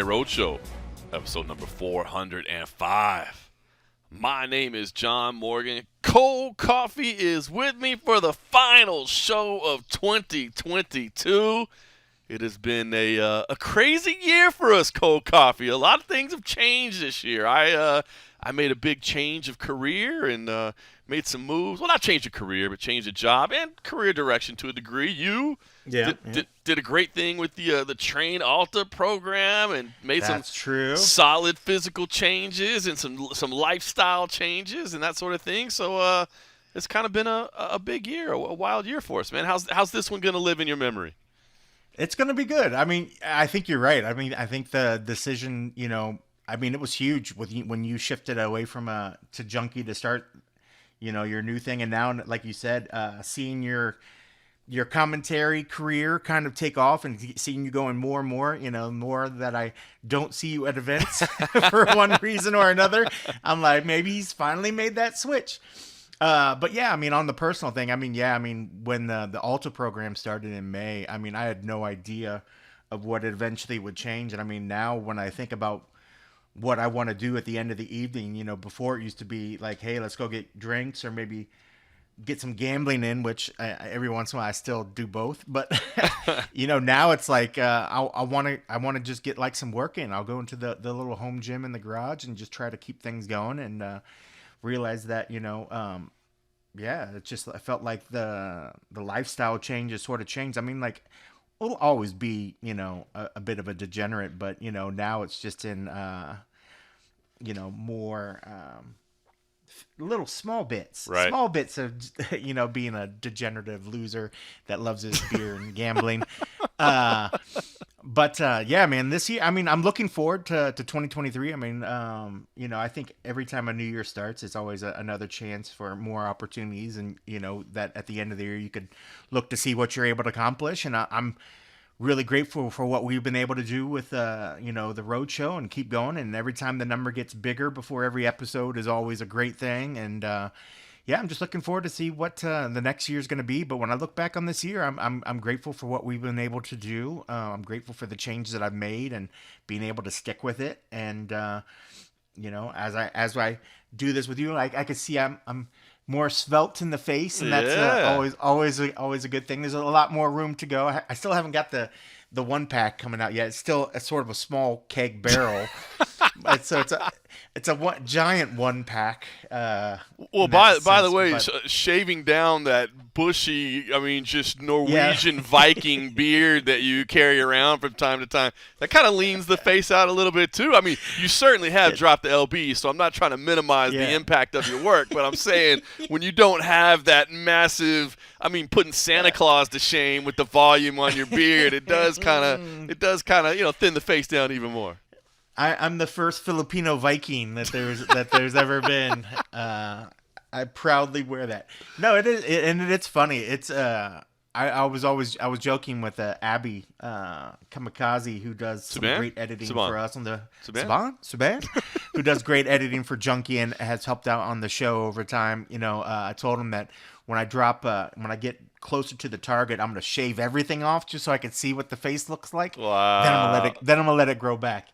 Roadshow, episode number 405. My name is John Morgan. Cold Coffee is with me for the final show of 2022. It has been a crazy year for us, Cold Coffee. A lot of things have changed this year. I made a big change of career and made some moves. Well, not change of career, but change of job and career direction to a degree. You did a great thing with the Train Alta program and made solid physical changes and some lifestyle changes and that sort of thing. So it's kind of been a big year, a wild year for us, man. How's this one going to live in your memory? It's going to be good. I mean, I think you're right. I mean, I think the decision, it was huge when you shifted away from to Junkie to start, your new thing. And now, like you said, seeing your commentary career kind of take off and seeing you going more and more, more that I don't see you at events for one reason or another. I'm like, maybe he's finally made that switch. But yeah, I mean, on the personal thing, when the Alta program started in May, I had no idea of what eventually would change. And now when I think about what I want to do at the end of the evening, before it used to be like, hey, let's go get drinks or maybe get some gambling in, which every once in a while I still do both. But, now it's like I want to just get like some work in. I'll go into the little home gym in the garage and just try to keep things going and realize that, I felt like the lifestyle changes sort of changed. We'll always be, a bit of a degenerate, but, now it's just in, more little small bits. Right. Small bits of, being a degenerative loser that loves his beer and gambling. But man, this year, I'm looking forward to 2023. I think every time a new year starts, it's always another chance for more opportunities. And, that at the end of the year, you could look to see what you're able to accomplish. And I'm really grateful for what we've been able to do with, the road show and keep going. And every time the number gets bigger before every episode is always a great thing. And, I'm just looking forward to see what the next year is going to be. But when I look back on this year, I'm grateful for what we've been able to do. I'm grateful for the changes that I've made and being able to stick with it. And as I do this with you, I can see I'm more svelte in the face, and that's always a good thing. There's a lot more room to go. I still haven't got the 1-pack coming out yet. It's still a sort of a small keg barrel. It's a giant 1-pack. Well, by the way, shaving down that bushy, just Norwegian Viking beard that you carry around from time to time, that kind of leans the face out a little bit too. You certainly have dropped the LB, so I'm not trying to minimize the impact of your work, but I'm saying when you don't have that massive, putting Santa Claus to shame with the volume on your beard, it does kind of thin the face down even more. I'm the first Filipino Viking that there's ever been. I proudly wear that. No, it is, and it's funny. It's I was joking with Abby Kamikaze, who does some great editing for us on the Saban, who does great editing for Junkie and has helped out on the show over time. I told him that when I get closer to the target, I'm gonna shave everything off just so I can see what the face looks like. Wow. Then I'm gonna let it grow back.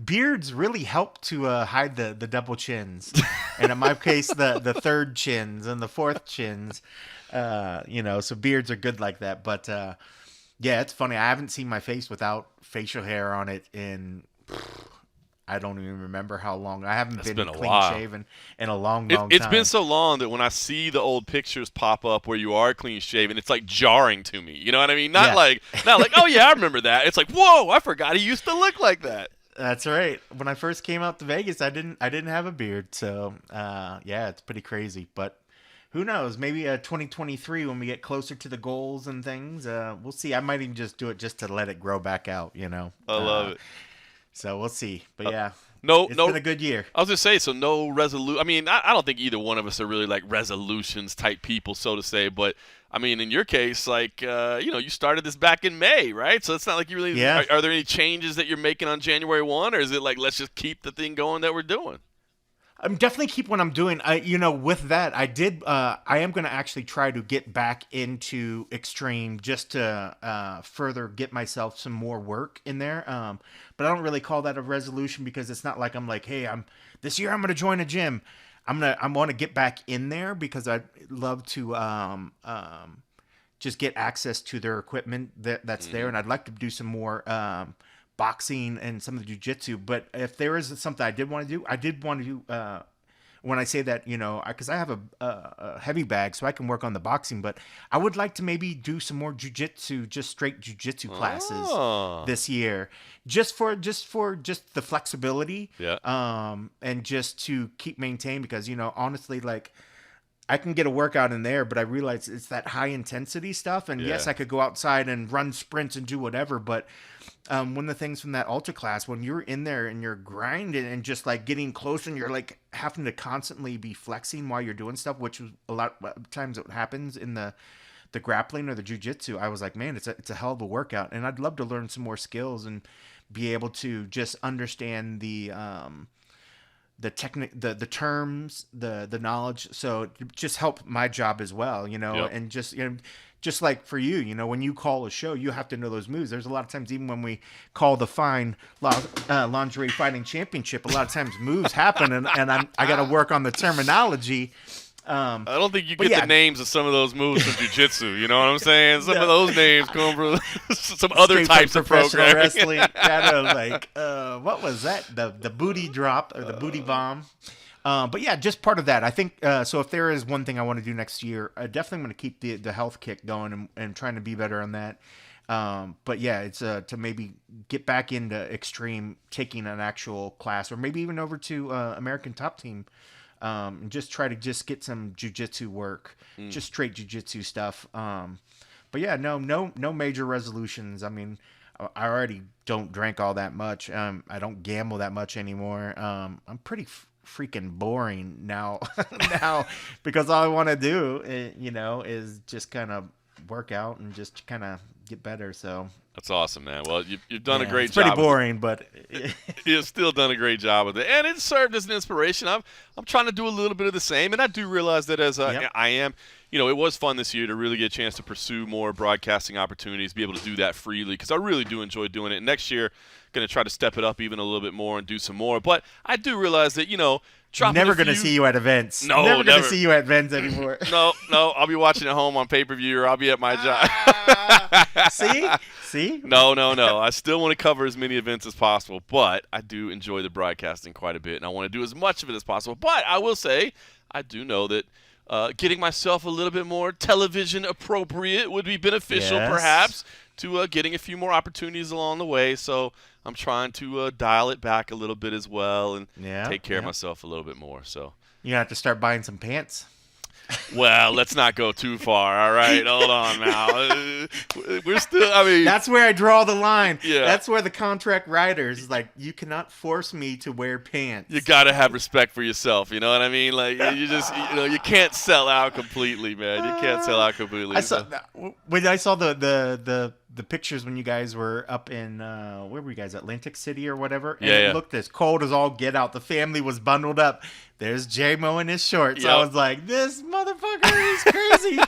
Beards really help to hide the double chins, and in my case, the third chins and the fourth chins. So beards are good like that. But it's funny. I haven't seen my face without facial hair on it in I don't even remember how long. I haven't been clean shaven in a long time. It's been so long that when I see the old pictures pop up where you are clean shaven, it's like jarring to me. You know what I mean? Not like, oh yeah, I remember that. It's like, whoa, I forgot he used to look like that. That's right. When I first came out to Vegas, I didn't have a beard, so it's pretty crazy. But who knows? Maybe 2023 when we get closer to the goals and things, we'll see. I might even just do it just to let it grow back out. I love it. So we'll see. But it's been a good year. I was going to say, so no resolution. I don't think either one of us are really like resolutions type people, so to say. But, in your case, like, you started this back in May, right? So it's not like you really are there any changes that you're making on January 1? Or is it like, let's just keep the thing going that we're doing? I'm definitely keep what I'm doing. With that, I am going to actually try to get back into extreme just to further get myself some more work in there. But I don't really call that a resolution because it's not like I'm like, hey, this year I'm going to join a gym. I want to get back in there because I'd love to just get access to their equipment that's there, and I'd like to do some more boxing and some of the jiu-jitsu. But if there is something I did want to do, when I say that, because I have a heavy bag, so I can work on the boxing, but I would like to maybe do some more jiu-jitsu, just straight jiu-jitsu classes this year, just for the flexibility, and just to keep maintained, because honestly, like, I can get a workout in there, but I realize it's that high intensity stuff. And yes, I could go outside and run sprints and do whatever. But one of the things from that ultra class, when you're in there and you're grinding and just like getting closer and you're like having to constantly be flexing while you're doing stuff, which is a lot of times what happens in the grappling or the jiu-jitsu, I was like, man, it's a hell of a workout. And I'd love to learn some more skills and be able to just understand the technique, the terms, the knowledge, so just help my job as well, and just like for you, when you call a show, you have to know those moves. There's a lot of times, even when we call the lingerie fighting championship, a lot of times moves happen, and I got to work on the terminology. I don't think you get the names of some of those moves from jiu-jitsu. You know what I'm saying? Some of those names come from some other types of professional programming. wrestling. Kind of like, what was that? The booty drop or the booty bomb. But yeah, just part of that. I think so. If there is one thing I want to do next year, I definitely want to keep the health kick going and trying to be better on that. But yeah, it's to maybe get back into extreme, taking an actual class, or maybe even over to American Top Team. And just try to just get some jiu-jitsu work, just straight jiu-jitsu stuff. But yeah, no major resolutions. I mean, I already don't drink all that much. I don't gamble that much anymore. I'm pretty freaking boring now, because all I want to do, is just kind of work out and just kind of get better. So that's awesome, man. Well, you've done a great it's job. Pretty boring, but you've still done a great job with it, and it served as an inspiration. I'm trying to do a little bit of the same, and I do realize that as I am. It was fun this year to really get a chance to pursue more broadcasting opportunities, be able to do that freely, because I really do enjoy doing it. Next year, going to try to step it up even a little bit more and do some more. But I do realize that, never going to see you at events. No, never going to see you at events anymore. No, I'll be watching at home on pay-per-view, or I'll be at my job. See? No. I still want to cover as many events as possible, but I do enjoy the broadcasting quite a bit, and I want to do as much of it as possible. But I will say, I do know that getting myself a little bit more television appropriate would be beneficial, perhaps, to getting a few more opportunities along the way. So I'm trying to dial it back a little bit as well and take care of myself a little bit more. So you have to start buying some pants. Well, let's not go too far, all right? Hold on now. We're still, That's where I draw the line. Yeah. That's where the contract writers is like, you cannot force me to wear pants. You got to have respect for yourself, you know what I mean? Like, you just, you can't sell out completely, man. You can't sell out completely. When I saw the pictures when you guys were up in, where were you guys, Atlantic City or whatever? And it looked as cold as all get out. The family was bundled up. There's J-Mo in his shorts. Yep. I was like, this motherfucker is crazy.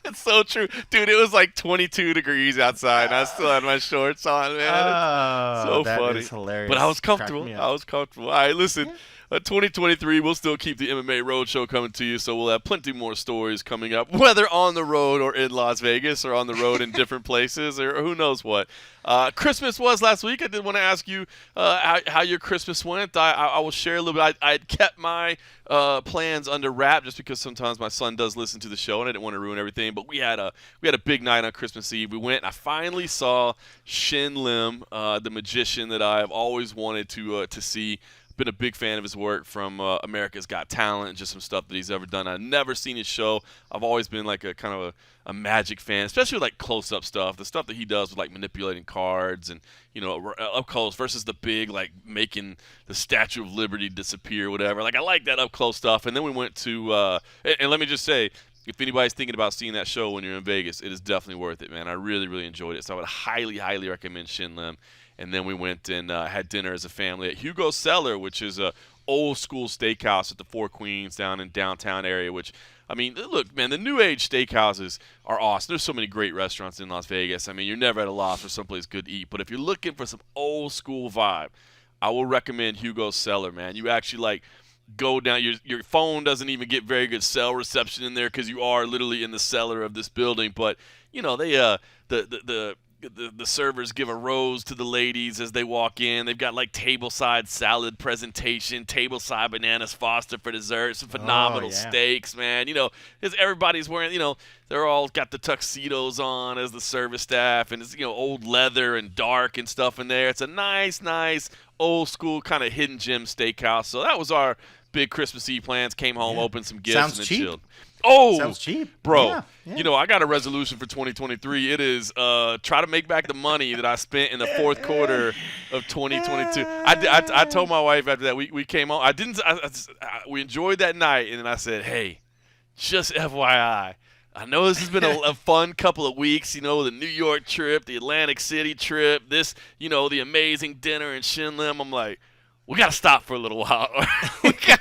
It's so true. Dude, it was like 22 degrees outside, and I still had my shorts on, man. So that funny. Is hilarious. But I was comfortable. All right, listen. 2023, we'll still keep the MMA Roadshow coming to you, so we'll have plenty more stories coming up, whether on the road or in Las Vegas or on the road in different places or who knows what. Christmas was last week. I did want to ask you how your Christmas went. I will share a little bit. I kept my plans under wrap just because sometimes my son does listen to the show, and I didn't want to ruin everything. But we had a big night on Christmas Eve. We went, and I finally saw Shin Lim, the magician that I have always wanted to see. Been a big fan of his work from America's Got Talent and just some stuff that he's ever done. I've never seen his show. I've always been like a kind of a magic fan, especially with like close-up stuff. The stuff that he does with like manipulating cards and up close versus the big like making the Statue of Liberty disappear, whatever. Like I like that up close stuff. And then we went to and let me just say, if anybody's thinking about seeing that show when you're in Vegas, it is definitely worth it, man. I really, really enjoyed it. So I would highly, highly recommend Shin Lim. And then we went and had dinner as a family at Hugo's Cellar, which is old school steakhouse at the Four Queens down in downtown area, which, I mean, look, man, the new age steakhouses are awesome. There's so many great restaurants in Las Vegas. I mean, you're never at a loss for someplace good to eat. But if you're looking for some old school vibe, I will recommend Hugo's Cellar, man. You actually, like, go down. Your phone doesn't even get very good cell reception in there because you are literally in the cellar of this building. But, you know, they the servers give a rose to the ladies as they walk in. They've got like tableside salad presentation, tableside bananas Foster for dessert, some phenomenal steaks, man. You know, because everybody's wearing, you know, they're all got the tuxedos on as the service staff, and it's, you know, old leather and dark and stuff in there. It's a nice old school kind of hidden gem steakhouse. So that was our big Christmas Eve plans. Came home, opened some gifts, and then chilled. Oh, sounds cheap, bro. Yeah. You know, I got a resolution for 2023. It is try to make back the money that I spent in the fourth quarter of 2022. I told my wife after that we came home. We enjoyed that night, and then I said, hey, just FYI, I know this has been a fun couple of weeks. You know, the New York trip, the Atlantic City trip, this, you know, the amazing dinner in Shinlim. I'm like, we got to stop for a little while.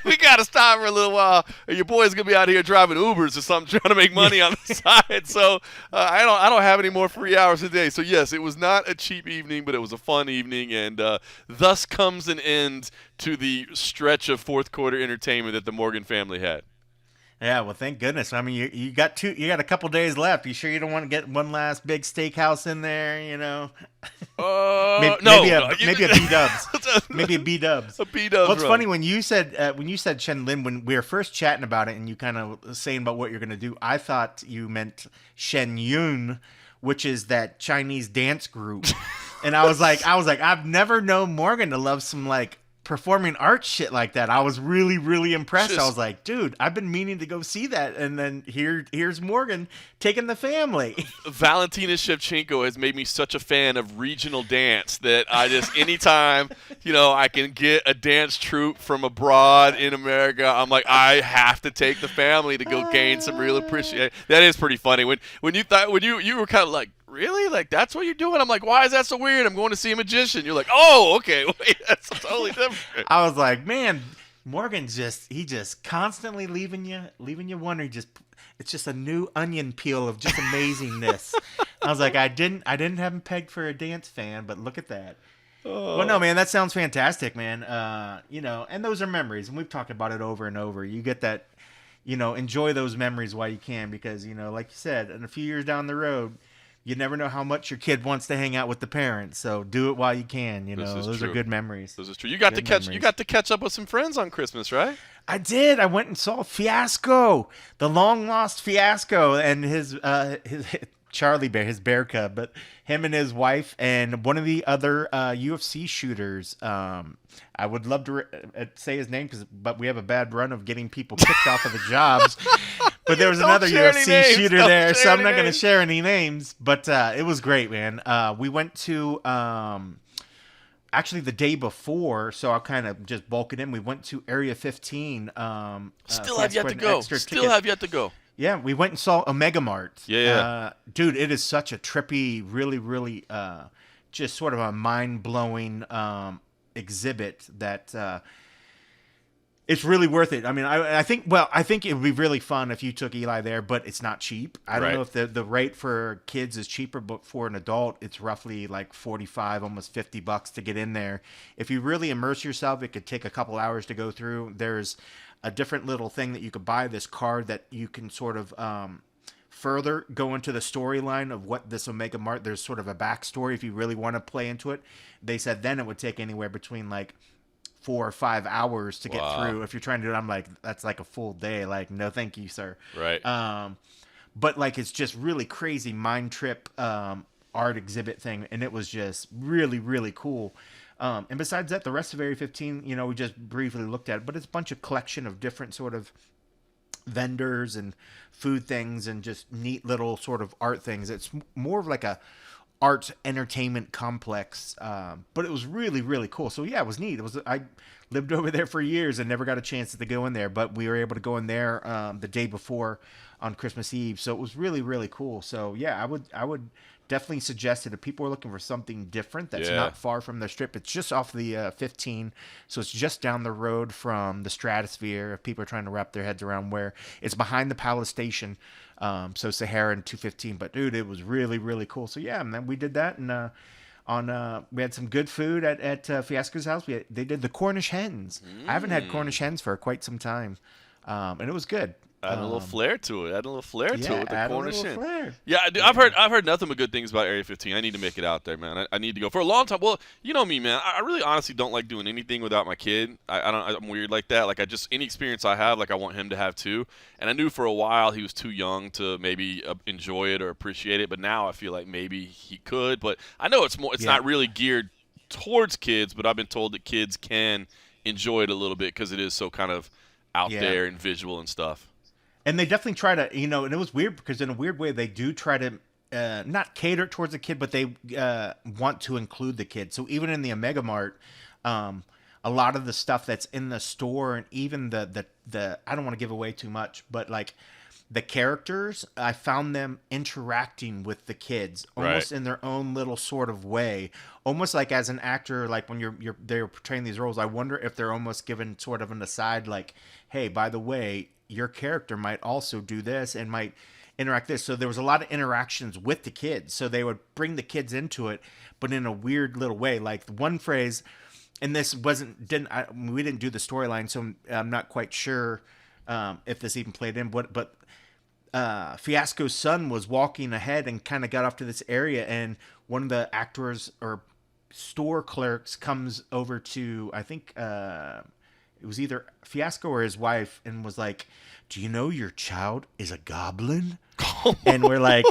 we got to stop for a little while. Or your boy's going to be out here driving Ubers or something, trying to make money on the side. So I don't have any more free hours today. So, yes, it was not a cheap evening, but it was a fun evening. And thus comes an end to the stretch of fourth quarter entertainment that the Morgan family had. Yeah, well, thank goodness. I mean, you got a couple days left. You sure you don't want to get one last big steakhouse in there? You know, maybe a B-dubs, maybe a B-dubs. A B-dubs. Well, it's funny when you said Shenlin, when we were first chatting about it, and you kind of saying about what you're going to do. I thought you meant Shen Yun, which is that Chinese dance group, and I was like, I've never known Morgan to love some like performing arts shit like that. I was really, really impressed. I was like, dude, I've been meaning to go see that. And then here's Morgan taking the family. Valentina Shevchenko has made me such a fan of regional dance that I just, anytime, you know, I can get a dance troupe from abroad in America, I'm like, I have to take the family to go gain some real appreciation. That is pretty funny. When you were kind of like, really? Like, that's what you're doing? I'm like, why is that so weird? I'm going to see a magician. You're like, oh, okay. Wait, that's totally different. I was like, man, Morgan's just constantly leaving you wondering. It's just a new onion peel of just amazingness. I was like, I didn't have him pegged for a dance fan, but look at that. Oh. Well, no, man, that sounds fantastic, man. You know, and those are memories, and we've talked about it over and over. You get that, you know, enjoy those memories while you can, because, you know, like you said, in a few years down the road, you never know how much your kid wants to hang out with the parents, so do it while you can. You know, those are good memories. This is true. You got to catch up with some friends on Christmas, right? I did. I went and saw Fiasco, the long lost Fiasco, and his Charlie Bear, his bear cub, but him and his wife and one of the other UFC shooters. I would love to say his name, but we have a bad run of getting people kicked off of the jobs. But there was another UFC shooter there, so I'm not going to share any names. But it was great, man. We went to actually the day before, so I'll kind of just bulk it in. We went to Area 15. Still have yet to go. Yeah, we went and saw Omega Mart. Yeah. Dude, it is such a trippy, really, really just sort of a mind-blowing exhibit that it's really worth it. I mean, I think it would be really fun if you took Eli there, but it's not cheap. I don't know if the rate for kids is cheaper, but for an adult, it's roughly like $45, almost $50 to get in there. If you really immerse yourself, it could take a couple hours to go through. There's a different little thing that you could buy, this card that you can sort of further go into the storyline of what this Omega Mart. There's sort of a backstory if you really want to play into it. They said then it would take anywhere between like 4 or 5 hours to get through. If you're trying to do it, I'm like, that's like a full day. Like, no, thank you, sir. Right. But like, it's just really crazy mind trip art exhibit thing, and it was just really, really cool. And besides that, the rest of Area 15, you know, we just briefly looked at it, but it's a bunch of collection of different sort of vendors and food things and just neat little sort of art things. It's more of like a arts entertainment complex, but it was really, really cool. So yeah, it was neat. I lived over there for years and never got a chance to go in there, but we were able to go in there the day before on Christmas Eve. So it was really, really cool. So yeah, I would definitely suggested if people are looking for something different that's not far from the Strip, it's just off the 15, so it's just down the road from the Stratosphere. If people are trying to wrap their heads around where it's behind the Palace Station, so Sahara and 215. But dude, it was really, really cool. So yeah, man, we did that, and we had some good food at Fiasco's house. They did the Cornish hens. I haven't had Cornish hens for quite some time, and it was good. Add a little flair to it. The Cornish hen. Flair. Yeah, dude, I've heard nothing but good things about Area 15. I need to make it out there, man. I need to go for a long time. Well, you know me, man. I really honestly don't like doing anything without my kid. I'm weird like that. Like any experience I have, like I want him to have too. And I knew for a while he was too young to maybe enjoy it or appreciate it. But now I feel like maybe he could. But I know it's not really geared towards kids. But I've been told that kids can enjoy it a little bit because it is so kind of out there and visual and stuff. And they definitely try to, and it was weird because in a weird way, they do try to not cater it towards the kid, but they want to include the kid. So even in the Omega Mart, a lot of the stuff that's in the store and even the I don't want to give away too much, but like the characters, I found them interacting with the kids almost in their own little sort of way. Almost like as an actor, like when they're portraying these roles, I wonder if they're almost given sort of an aside, like, hey, by the way, your character might also do this and might interact this. So there was a lot of interactions with the kids. So they would bring the kids into it, but in a weird little way. Like one phrase, and this we didn't do the storyline, so I'm not quite sure if this even played in. But Fiasco's son was walking ahead and kind of got off to this area, and one of the actors or store clerks comes over to, I think, it was either Fiasco or his wife, and was like, "Do you know your child is a goblin?" And we're like,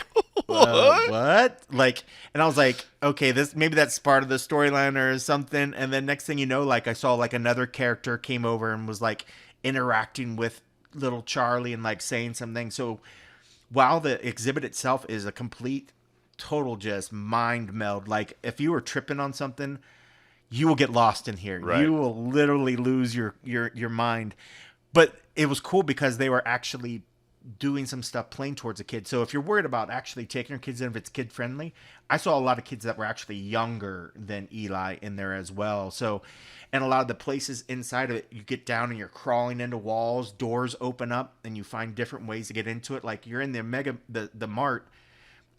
what? Like, and I was like, okay, maybe that's part of the storyline or something. And then next thing you know, like I saw like another character came over and was like interacting with little Charlie and like saying something. So while the exhibit itself is a complete, total just mind meld, like if you were tripping on something, you will get lost in here. Right. You will literally lose your mind. But it was cool because they were actually doing some stuff playing towards a kid. So if you're worried about actually taking your kids in, if it's kid friendly, I saw a lot of kids that were actually younger than Eli in there as well. So, and a lot of the places inside of it, you get down and you're crawling into walls, doors open up, and you find different ways to get into it. Like you're in the mart.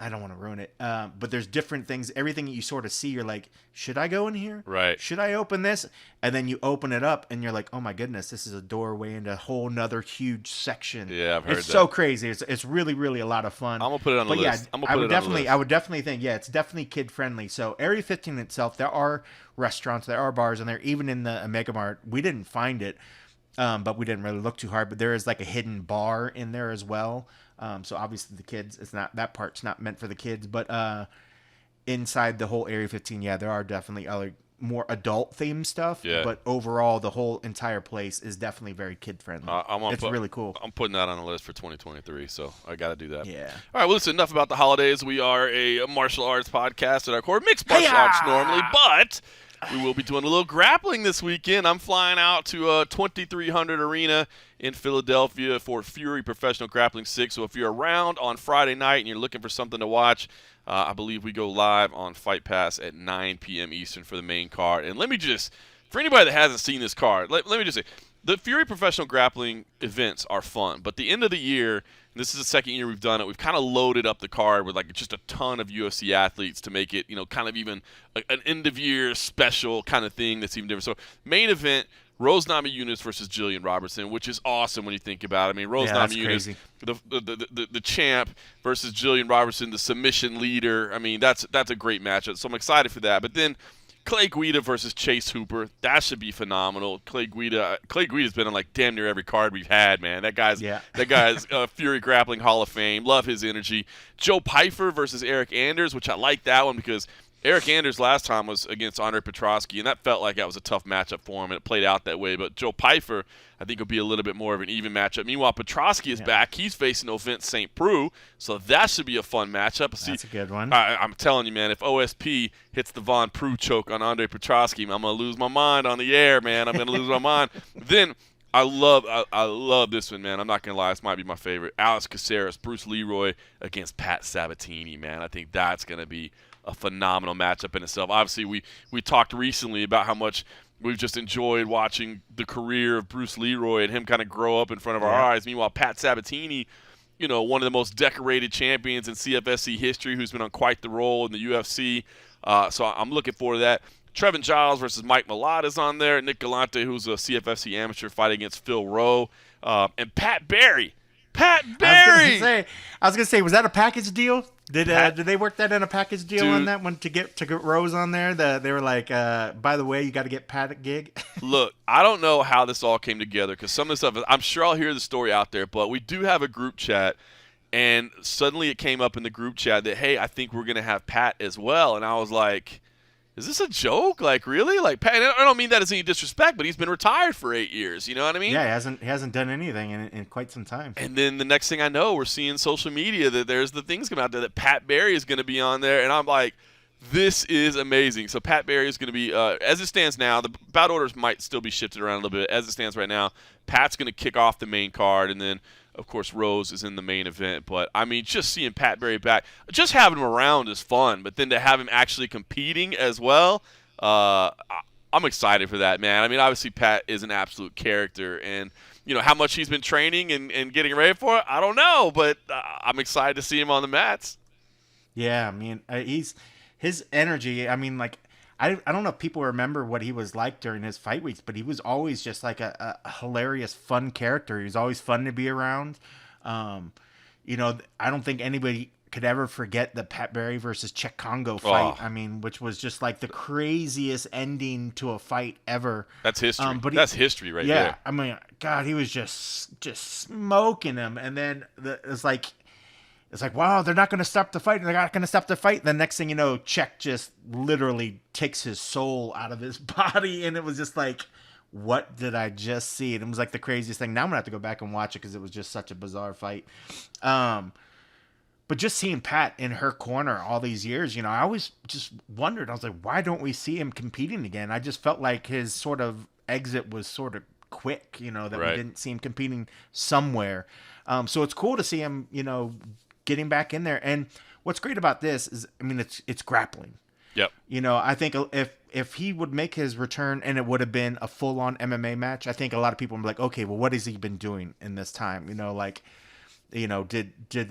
I don't want to ruin it. But there's different things. Everything you sort of see, you're like, should I go in here? Right. Should I open this? And then you open it up and you're like, oh my goodness, this is a doorway into a whole nother huge section. Yeah, I've heard It's so crazy. It's really, really a lot of fun. I'm going to put it on the list. I would definitely think, it's definitely kid friendly. So Area 15 itself, there are restaurants, there are bars in there, even in the Omega Mart. We didn't find it, but we didn't really look too hard. But there is like a hidden bar in there as well. So obviously the kids, that part's not meant for the kids, but inside the whole Area 15, there are definitely other more adult themed stuff. Yeah. But overall, the whole entire place is definitely very kid friendly. It's really cool. I'm putting that on the list for 2023, so I got to do that. Yeah. All right, well, listen, enough about the holidays. We are a martial arts podcast at our core, mixed martial arts normally, but we will be doing a little grappling this weekend. I'm flying out to 2300 Arena in Philadelphia for FURY Professional Grappling 6. So if you're around on Friday night and you're looking for something to watch, I believe we go live on Fight Pass at 9 p.m. Eastern for the main card. And let me just, for anybody that hasn't seen this card, let me just say, the FURY Professional Grappling events are fun, but the end of the year, and this is the second year we've done it, we've kind of loaded up the card with like just a ton of UFC athletes to make it, kind of even an end of year special kind of thing that's even different. So main event, Rose Namajunas versus Jillian Robertson, which is awesome when you think about it. I mean, Rose Namajunas, the champ, versus Jillian Robertson, the submission leader. I mean, that's a great matchup. So I'm excited for that. But then Clay Guida versus Chase Hooper, that should be phenomenal. Clay Guida's been on like damn near every card we've had, man. That guy's FURY Grappling Hall of Fame. Love his energy. Joe Pyfer versus Eric Anders, which I like that one because Eric Anders last time was against Andre Petrosky, and that felt like that was a tough matchup for him, and it played out that way. But Joe Pyfer, I think, will be a little bit more of an even matchup. Meanwhile, Petrosky is back. He's facing Ovent St. Preux, so that should be a fun matchup. That's a good one. I'm telling you, man, if OSP hits the Von Preux choke on Andre Petrosky, I'm going to lose my mind on the air, man. I'm going to lose my mind. Then I love this one, man. I'm not gonna lie, this might be my favorite. Alex Caceres, Bruce Leroy against Pat Sabatini, man. I think that's gonna be a phenomenal matchup in itself. Obviously, we talked recently about how much we've just enjoyed watching the career of Bruce Leroy and him kind of grow up in front of our eyes. Meanwhile, Pat Sabatini, one of the most decorated champions in CFSC history, who's been on quite the roll in the UFC. So I'm looking forward to that. Trevin Giles versus Mike Malott is on there. Nick Galante, who's a CFFC amateur, fighting against Phil Rowe. And Pat Barry. Pat Barry! I was gonna say, was that a package deal? Did they work that in a package deal on that one to get Rose on there? They were like, by the way, you got to get Pat a gig. Look, I don't know how this all came together because some of the stuff, I'm sure I'll hear the story out there, but we do have a group chat, and suddenly it came up in the group chat that, hey, I think we're gonna have Pat as well, and I was like, is this a joke? Like, really? Like, Pat, I don't mean that as any disrespect, but he's been retired for 8 years. You know what I mean? Yeah, he hasn't done anything in quite some time. And then the next thing I know, we're seeing social media that there's the things coming out there that Pat Barry is going to be on there, and I'm like, this is amazing. So Pat Barry is going to be, as it stands now, the bout orders might still be shifted around a little bit. As it stands right now, Pat's going to kick off the main card, and then of course, Rose is in the main event. But, I mean, just seeing Pat Barry back, just having him around is fun. But then to have him actually competing as well, I'm excited for that, man. I mean, obviously, Pat is an absolute character. And, how much he's been training and getting ready for it, I don't know. But I'm excited to see him on the mats. Yeah, I mean, his energy, I mean, like, I don't know if people remember what he was like during his fight weeks, but he was always just like a hilarious, fun character. He was always fun to be around. I don't think anybody could ever forget the Pat Barry versus Czech Congo fight. I mean, which was just like the craziest ending to a fight ever. That's history. That's history right there. Yeah, I mean, God, he was just smoking him, and then it's like, wow, they're not going to stop the fight. They're not going to stop the fight. The next thing you know, Czech just literally takes his soul out of his body. And it was just like, what did I just see? And it was like the craziest thing. Now I'm going to have to go back and watch it because it was just such a bizarre fight. But just seeing Pat in her corner all these years, I always just wondered. I was like, why don't we see him competing again? I just felt like his sort of exit was sort of quick, that we didn't see him competing somewhere. So it's cool to see him, getting back in there. And what's great about this is, I mean, it's grappling. Yep. I think if he would make his return and it would have been a full-on MMA match, I think a lot of people would be like, okay, well, what has he been doing in this time? Did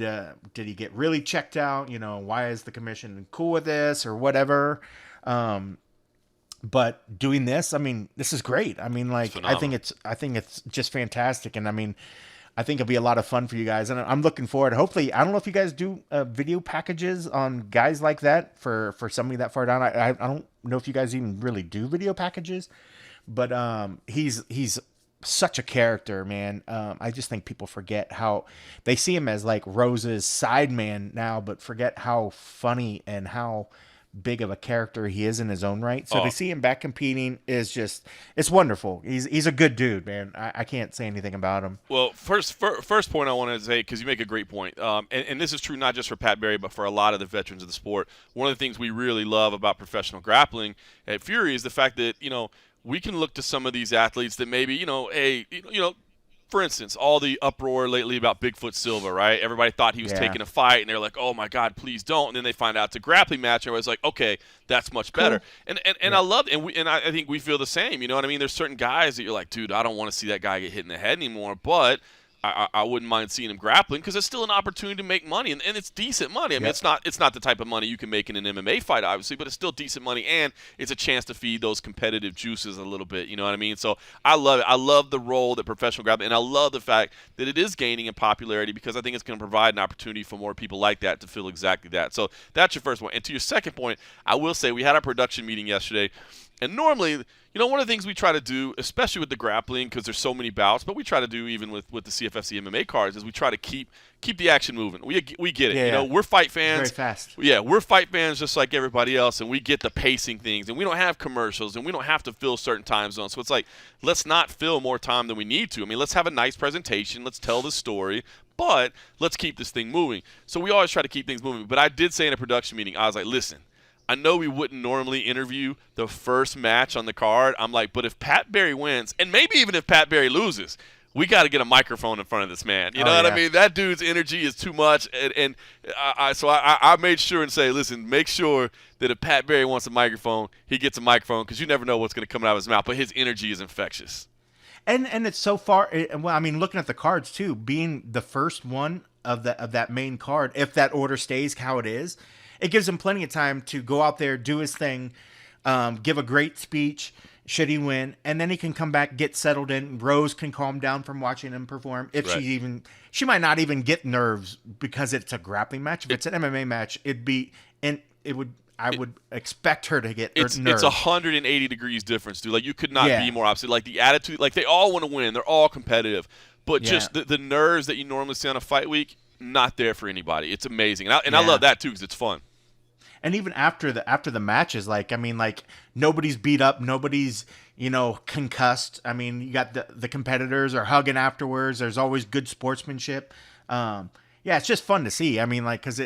he get really checked out? Why is the commission cool with this or whatever? But doing this, I mean, this is great. I mean, like, I think it's just fantastic. And I mean, I think it'll be a lot of fun for you guys, and I'm looking forward. Hopefully, I don't know if you guys do video packages on guys like that for somebody that far down. I don't know if you guys even really do video packages, but he's such a character, man. I just think people forget how they see him as like Rose's side man now, but forget how funny and how big of a character he is in his own right. So to see him back competing is just, it's wonderful. He's a good dude, man. I can't say anything about him. Well, first point I wanted to say, because you make a great point, and this is true not just for Pat Barry, but for a lot of the veterans of the sport. One of the things we really love about professional grappling at Fury is the fact that, we can look to some of these athletes that maybe, for instance, all the uproar lately about Bigfoot Silva, right? Everybody thought he was taking a fight, and they're like, oh, my God, please don't. And then they find out it's a grappling match, and everybody's like, okay, that's much better. Cool. And I love it, and I think we feel the same. You know what I mean? There's certain guys that you're like, dude, I don't want to see that guy get hit in the head anymore, but I wouldn't mind seeing him grappling because it's still an opportunity to make money, and it's decent money. I mean, it's not the type of money you can make in an MMA fight, obviously, but it's still decent money, and it's a chance to feed those competitive juices a little bit. You know what I mean? So I love it. I love the role that professional grappling, and I love the fact that it is gaining in popularity because I think it's going to provide an opportunity for more people like that to feel exactly that. So that's your first point. And to your second point, I will say we had our production meeting yesterday, and normally, one of the things we try to do, especially with the grappling, because there's so many bouts, but we try to do even with the CFFC MMA cards, is we try to keep the action moving. We get it. Yeah, we're fight fans. Very fast. Yeah, we're fight fans just like everybody else, and we get the pacing things, and we don't have commercials, and we don't have to fill certain time zones. So it's like, let's not fill more time than we need to. I mean, let's have a nice presentation. Let's tell the story, but let's keep this thing moving. So we always try to keep things moving. But I did say in a production meeting, I was like, listen, I know we wouldn't normally interview the first match on the card. I'm like, but if Pat Barry wins, and maybe even if Pat Barry loses, we got to get a microphone in front of this man. You know what I mean? That dude's energy is too much. And I made sure and say, listen, make sure that if Pat Barry wants a microphone, he gets a microphone, because you never know what's going to come out of his mouth. But his energy is infectious. And it's so far. Well, I mean, looking at the cards too, being the first one of that main card, if that order stays how it is, it gives him plenty of time to go out there, do his thing, give a great speech should he win, and then he can come back, get settled in. Rose can calm down from watching him perform. If she might not even get nerves because it's a grappling match. If it's an MMA match, I would expect her to get nerves. It's 180 degrees difference, dude. Like, you could not be more opposite. Like, the attitude, like, they all want to win. They're all competitive. But just the nerves that you normally see on a fight week, not there for anybody. It's amazing. And I love that, too, because it's fun. And even after the matches, like, I mean, like, nobody's beat up, nobody's, concussed. I mean, you got the competitors are hugging afterwards. There's always good sportsmanship. It's just fun to see. I mean, like, because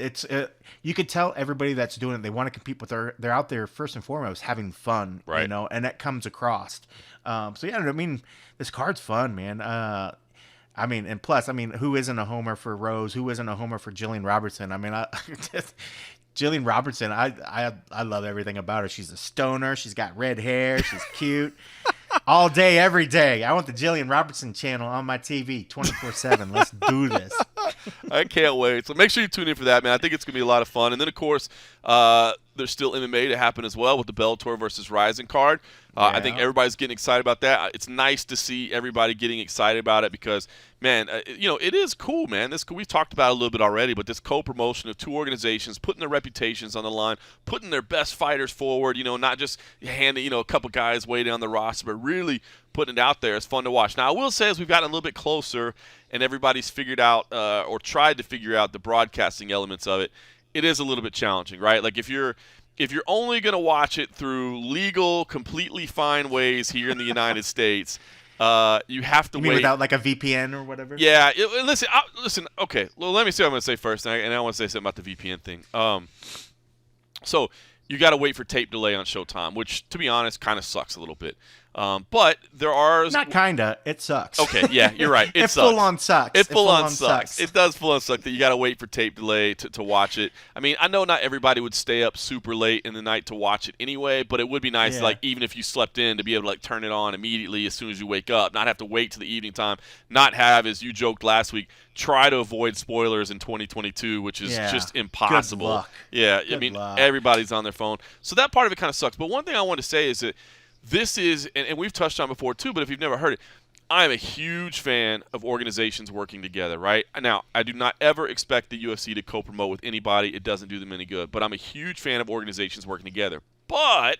you could tell everybody that's doing it, they want to compete, but they're out there first and foremost having fun, right? And that comes across. I mean, this card's fun, man. I mean, and plus, I mean, who isn't a homer for Rose? Who isn't a homer for Jillian Robertson? I mean, Jillian Robertson, I love everything about her. She's a stoner. She's got red hair. She's cute. All day, every day. I want the Jillian Robertson channel on my TV 24/7. Let's do this. I can't wait. So make sure you tune in for that, man. I think it's going to be a lot of fun. And then, of course, there's still MMA to happen as well with the Bellator versus Rizin card. I think everybody's getting excited about that. It's nice to see everybody getting excited about it because, man, it is cool, man. We've talked about it a little bit already, but this co-promotion of two organizations putting their reputations on the line, putting their best fighters forward, not just handing, a couple guys way down the roster, but really putting it out there. It's fun to watch. Now, I will say, as we've gotten a little bit closer and everybody's figured out or tried to figure out the broadcasting elements of it, it is a little bit challenging, right? Like, if you're only going to watch it through legal, completely fine ways here in the United States, you have to wait. Without like a VPN or whatever? Yeah. Listen. Okay. Well, let me see what I'm going to say first, and I want to say something about the VPN thing. So you got to wait for tape delay on Showtime, which, to be honest, kind of sucks a little bit. But there are not kinda. It sucks. Okay, yeah, you're right. It sucks. Full on sucks. It full on sucks. It does full on suck that you got to wait for tape delay to watch it. I mean, I know not everybody would stay up super late in the night to watch it anyway, but it would be nice, like, even if you slept in, to be able to, like, turn it on immediately as soon as you wake up, not have to wait to the evening time, not have, as you joked last week, try to avoid spoilers in 2022, which is just impossible. Good luck. Yeah, Good luck. Everybody's on their phone, so that part of it kind of sucks. But one thing I want to say is that this is, and we've touched on before too, but if you've never heard it, I am a huge fan of organizations working together, right? Now, I do not ever expect the UFC to co-promote with anybody. It doesn't do them any good. But I'm a huge fan of organizations working together. But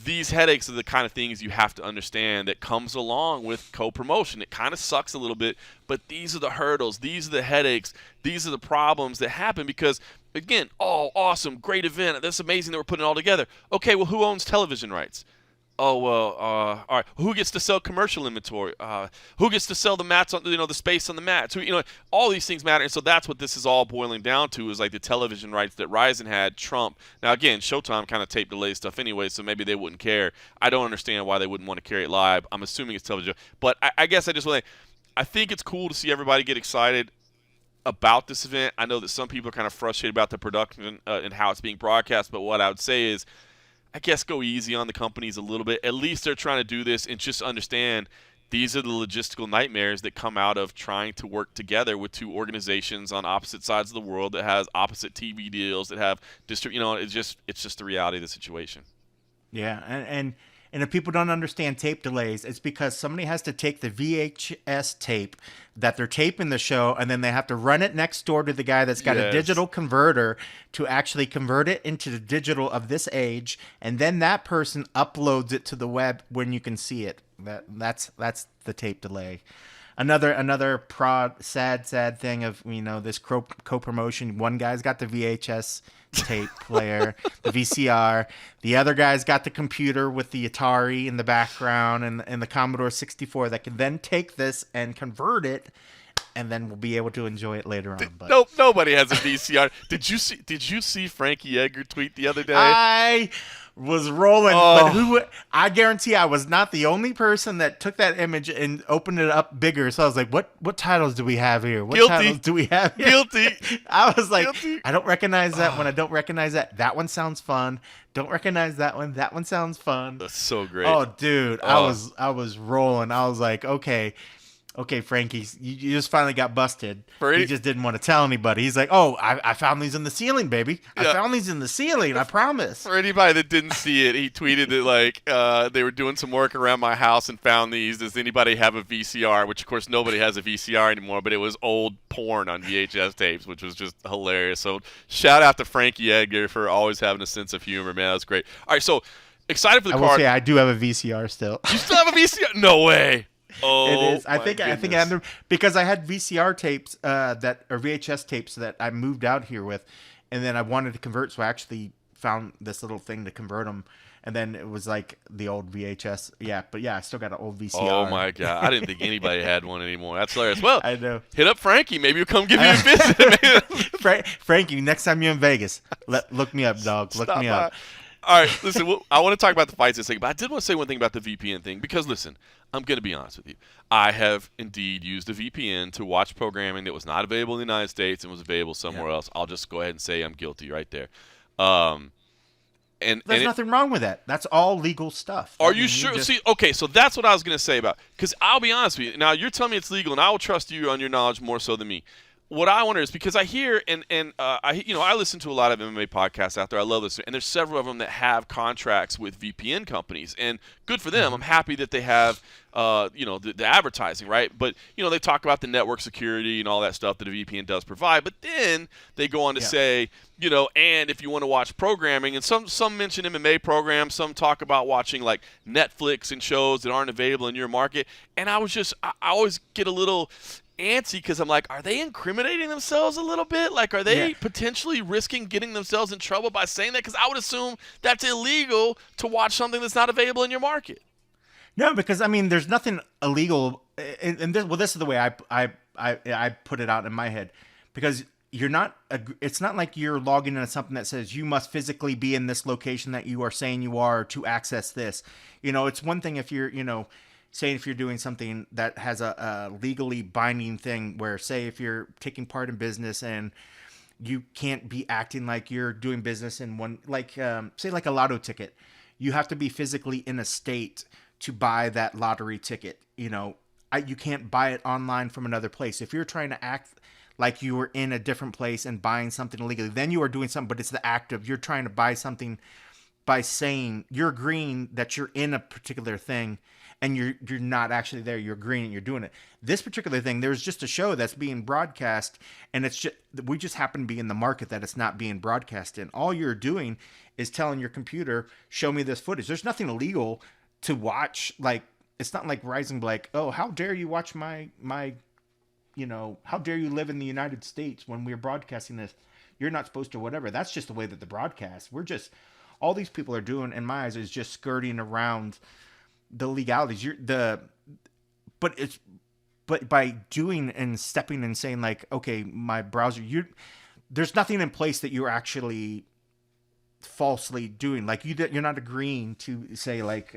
these headaches are the kind of things you have to understand that comes along with co-promotion. It kind of sucks a little bit, but these are the hurdles. These are the headaches. These are the problems that happen because, again, awesome, great event. That's amazing that we're putting it all together. Okay, well, who owns television rights? Oh, well, all right. Who gets to sell commercial inventory? Who gets to sell the mats on, the space on the mats? All these things matter. And so that's what this is all boiling down to, is like the television rights that Rizin had trump. Now, again, Showtime kind of tape delay stuff anyway, so maybe they wouldn't care. I don't understand why they wouldn't want to carry it live. I'm assuming it's television. But I guess I think it's cool to see everybody get excited about this event. I know that some people are kind of frustrated about the production and how it's being broadcast, but what I would say is, I guess, go easy on the companies a little bit. At least they're trying to do this and just understand these are the logistical nightmares that come out of trying to work together with two organizations on opposite sides of the world that has opposite TV deals, that have it's just the reality of the situation. Yeah, and if people don't understand tape delays, it's because somebody has to take the VHS tape that they're taping the show, and then they have to run it next door to the guy that's got a digital converter to actually convert it into the digital of this age, and then that person uploads it to the web when you can see it. That's the tape delay. Another sad thing of this co-promotion. One guy's got the VHS tape player, the VCR. The other guy's got the computer with the Atari in the background and the Commodore 64 that can then take this and convert it and then we'll be able to enjoy it later on. But Nope, nobody has a VCR. Did you see Frankie Edgar tweet the other day? I was rolling, but I guarantee I was not the only person that took that image and opened it up bigger. So I was like, what titles do we have here? What titles do we have here? Guilty. I was like, I don't recognize that one. I don't recognize that. That one sounds fun. Don't recognize that one. That one sounds fun. That's so great. Oh, dude, I was rolling. I was like, okay, Frankie, you just finally got busted. He just didn't want to tell anybody. He's like, oh, I found these in the ceiling, baby. I found these in the ceiling. I promise. For anybody that didn't see it, he tweeted that like they were doing some work around my house and found these. Does anybody have a VCR? Which, of course, nobody has a VCR anymore, but it was old porn on VHS tapes, which was just hilarious. So shout out to Frankie Edgar for always having a sense of humor, man. That was great. All right, so excited for the card. I will say I do have a VCR still. You still have a VCR? No way. Oh, it is. I think I had them because I had VCR tapes or VHS tapes that I moved out here with, and then I wanted to convert, so I actually found this little thing to convert them, and then it was like the old VHS. Yeah, but yeah, I still got an old VCR. Oh my god, I didn't think anybody had one anymore. That's hilarious. Well, I know. Hit up Frankie. Maybe he'll come give you a visit. Frankie, next time you're in Vegas, look me up, dog. Look me up. All right, listen, I want to talk about the fights in a second, but I did want to say one thing about the VPN thing because, listen, I'm going to be honest with you. I have indeed used a VPN to watch programming that was not available in the United States and was available somewhere else. I'll just go ahead and say I'm guilty right there. And there's nothing wrong with that. That's all legal stuff. Are you sure? See, okay, so that's what I was going to say about. Because I'll be honest with you. Now, you're telling me it's legal, and I will trust you on your knowledge more so than me. What I wonder is because I hear I listen to a lot of MMA podcasts out there. I love listening, and there's several of them that have contracts with VPN companies, and good for them. I'm happy that they have the advertising, right? But they talk about the network security and all that stuff that a VPN does provide. But then they go on to say, and if you want to watch programming, and some mention MMA programs, some talk about watching like Netflix and shows that aren't available in your market, and I always get a little antsy because I'm like, are they incriminating themselves a little bit? Like, are they potentially risking getting themselves in trouble by saying that? Because I would assume that's illegal to watch something that's not available in your market. No, because I mean, there's nothing illegal, and this is the way I put it out in my head, because it's not like you're logging into something that says you must physically be in this location that you are saying you are to access this. It's one thing if you're saying if you're doing something that has a legally binding thing where, say, if you're taking part in business and you can't be acting like you're doing business in one, like, say, like a lotto ticket, you have to be physically in a state to buy that lottery ticket. You can't buy it online from another place. If you're trying to act like you were in a different place and buying something illegally, then you are doing something, but it's the act of you're trying to buy something by saying you're agreeing that you're in a particular thing and you're not actually there. You're agreeing and you're doing it. This particular thing, there's just a show that's being broadcast, and we just happen to be in the market that it's not being broadcast in. All you're doing is telling your computer, show me this footage. There's nothing illegal to watch. Like, it's not like Rizin, like, oh, how dare you watch my how dare you live in the United States when we're broadcasting this? You're not supposed to, whatever. That's just the way that the broadcast. All these people are doing, in my eyes, is just skirting around the legalities. But by doing and stepping and saying like, okay, my browser, there's nothing in place that you're actually falsely doing. Like you're not agreeing to say like,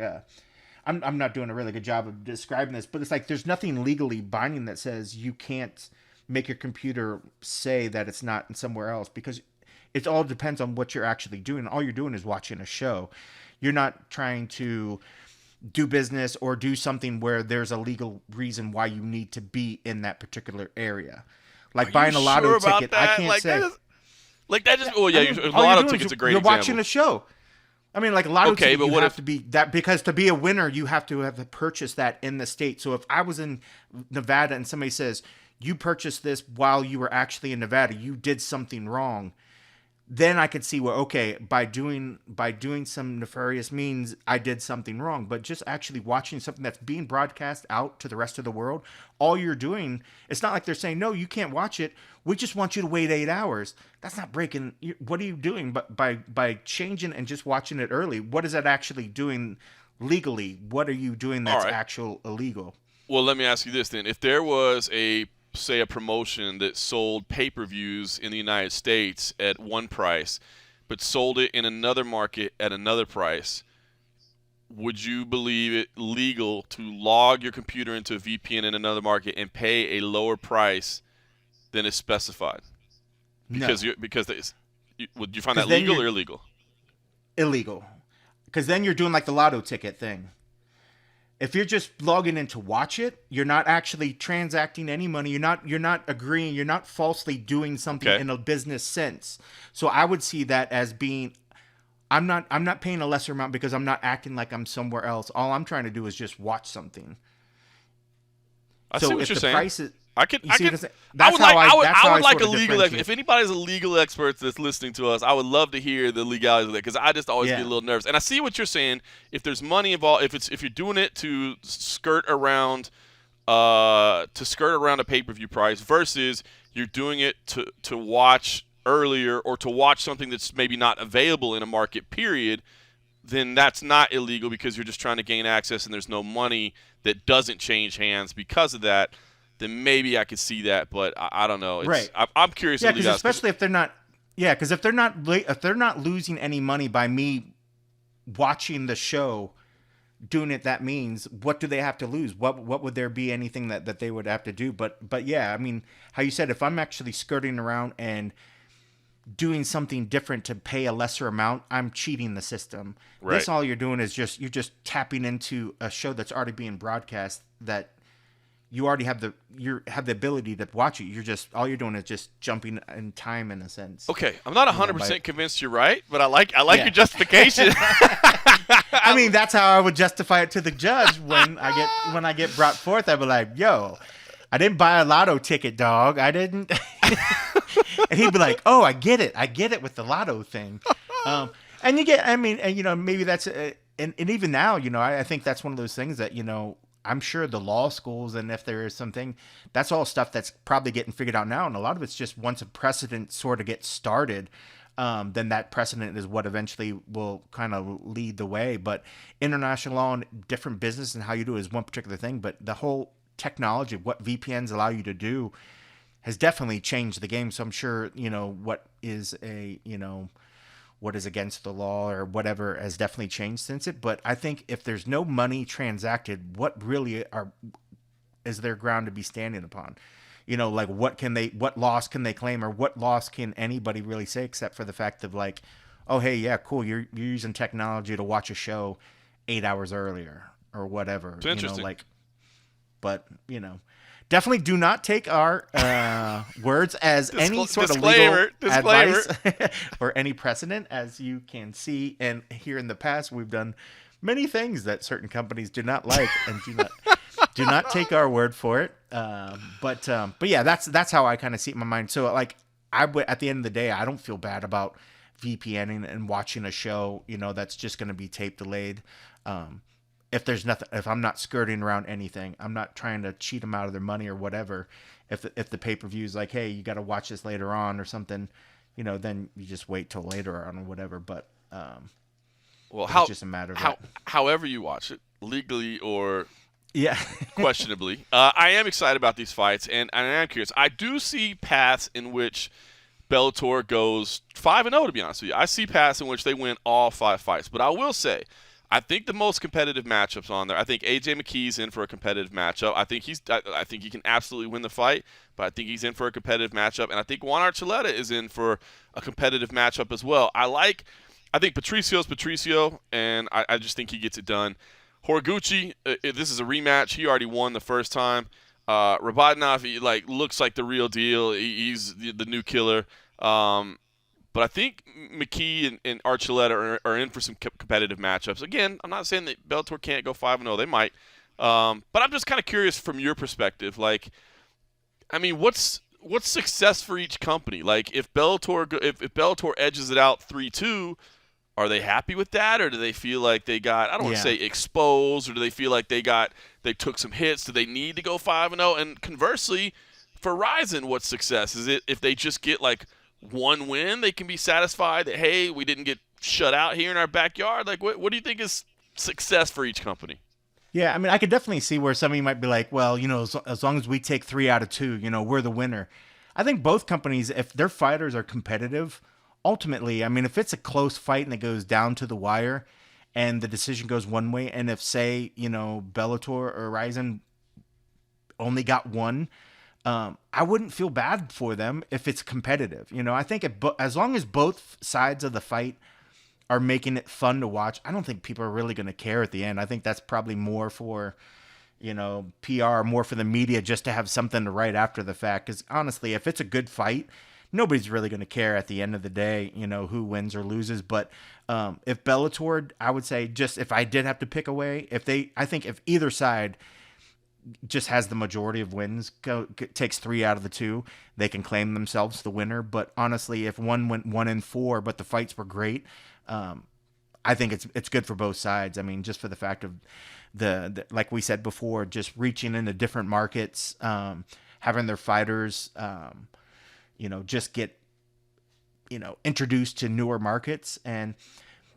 I'm not doing a really good job of describing this, but it's like there's nothing legally binding that says you can't make your computer say that it's not somewhere else, because it all depends on what you're actually doing. All you're doing is watching a show. You're not trying to do business or do something where there's a legal reason why you need to be in that particular area. Like buying a lotto ticket, I can't say. A lotto ticket's a great example. You're watching a show. I mean, like a lotto ticket, you have to be that, because to be a winner, you have to purchase that in the state. So if I was in Nevada and somebody says, you purchased this while you were actually in Nevada, you did something wrong. Then I could see, well, okay, by doing some nefarious means, I did something wrong. But just actually watching something that's being broadcast out to the rest of the world, all you're doing, it's not like they're saying, no, you can't watch it. We just want you to wait 8 hours. That's not breaking. What are you doing? But by changing and just watching it early, what is that actually doing legally? What are you doing that's actual illegal? Well, let me ask you this then. If there was a say, a promotion that sold pay-per-views in the United States at one price, but sold it in another market at another price, would you believe it legal to log your computer into a VPN in another market and pay a lower price than is specified? Because No. would you find 'Cause that then legal or you're illegal? illegal. Because then you're doing like the lotto ticket thing. If you're just logging in to watch it, you're not actually transacting any money. You're not agreeing. You're not falsely doing something Okay. in a business sense. So I would see that as being I'm not paying a lesser amount because I'm not acting like I'm somewhere else. All I'm trying to do is just watch something. I see So what if you're the saying. price is I could. you I see what could. I'm saying? I That's would how like. that's how I I would like sort a of legal. differentiate. If anybody's a legal expert that's listening to us, I would love to hear the legalities of that, because I just always get Yeah. a little nervous. And I see what you're saying. If there's money involved, if you're doing it to skirt around, a pay-per-view price versus you're doing it to watch earlier or to watch something that's maybe not available in a market period, then that's not illegal because you're just trying to gain access and there's no money that doesn't change hands because of that. Then maybe I could see that, but I don't know. Right. I'm curious. Yeah, Of you because guys, especially if they're not. Yeah, because if they're not losing any money by me watching the show, doing it, that means what do they have to lose? What would there be anything that they would have to do? But yeah, I mean, how you said, if I'm actually skirting around and doing something different to pay a lesser amount, I'm cheating the system. Right. This, all you're doing is you're just tapping into a show that's already being broadcast, that you already have the ability to watch it. All you're doing is just jumping in time, in a sense. Okay, I'm not 100% convinced you're right, but I like your justification. I mean, that's how I would justify it to the judge when I get brought forth. I'd be like, "Yo, I didn't buy a lotto ticket, dog. I didn't." And he'd be like, "Oh, I get it with the lotto thing." And you get, I mean, and maybe that's, and even now, I think that's one of those things that, I'm sure the law schools, and if there is something, that's all stuff that's probably getting figured out now. And a lot of it's just once a precedent sort of gets started, then that precedent is what eventually will kind of lead the way. But international law and different business and how you do it is one particular thing. But the whole technology, what VPNs allow you to do, has definitely changed the game. So I'm sure, what is against the law or whatever has definitely changed since it. But I think if there's no money transacted, what really is their ground to be standing upon? Like what loss can they claim, or what loss can anybody really say, except for the fact of like, oh, hey, yeah, cool, you're using technology to watch a show 8 hours earlier or whatever. It's interesting. But definitely do not take our words as any sort of disclaimer. legal advice or any precedent. As you can see and hear in the past, we've done many things that certain companies do not like, and do not take our word for it. But yeah, that's how I kind of see it in my mind. So like, at the end of the day, I don't feel bad about VPNing and watching a show, that's just going to be tape delayed. If I'm not skirting around anything, I'm not trying to cheat them out of their money or whatever. If the pay-per-view is like, hey, you got to watch this later on or something, then you just wait till later on or whatever. But it's just a matter of however you watch it, legally or yeah, questionably. I am excited about these fights, and I am curious. I do see paths in which Bellator goes 5-0. To be honest with you, I see paths in which they win all 5 fights. But I will say, I think the most competitive matchups on there. I think AJ McKee's in for a competitive matchup. I think he can absolutely win the fight, but I think he's in for a competitive matchup, and I think Juan Archuleta is in for a competitive matchup as well. I think Patricio's Patricio, and I just think he gets it done. Horiguchi, this is a rematch. He already won the first time. Rabadinov, he looks like the real deal. He's the new killer. But I think McKee and Archuleta are in for some competitive matchups. Again, I'm not saying that Bellator can't go 5-0. They might. But I'm just kind of curious from your perspective. What's success for each company? Like, if Bellator edges it out 3-2, are they happy with that, or do they feel like they got, I don't want to say exposed, or do they feel like they took some hits? Do they need to go 5-0? And conversely, for Rizin, what's success? Is it if they just get one win, they can be satisfied that, hey, we didn't get shut out here in our backyard? What do you think is success for each company? Yeah, I mean, I could definitely see where somebody might be like, well, as long as we take 3 out of 2, we're the winner. I think both companies, if their fighters are competitive, ultimately, I mean, if it's a close fight and it goes down to the wire and the decision goes one way, and if, say, Bellator or Rizin only got one, I wouldn't feel bad for them if it's competitive. I think as long as both sides of the fight are making it fun to watch, I don't think people are really going to care at the end. I think that's probably more for, PR, more for the media, just to have something to write after the fact. Because honestly, if it's a good fight, nobody's really going to care at the end of the day, who wins or loses. But if Bellator, I would say, just if I did have to pick away, I think if either side just has the majority of wins, takes 3 out of the 2, they can claim themselves the winner. But honestly, if one went 1-4, but the fights were great, I think it's good for both sides. I mean, just for the fact of the like we said before, just reaching into different markets, having their fighters, just get, introduced to newer markets. And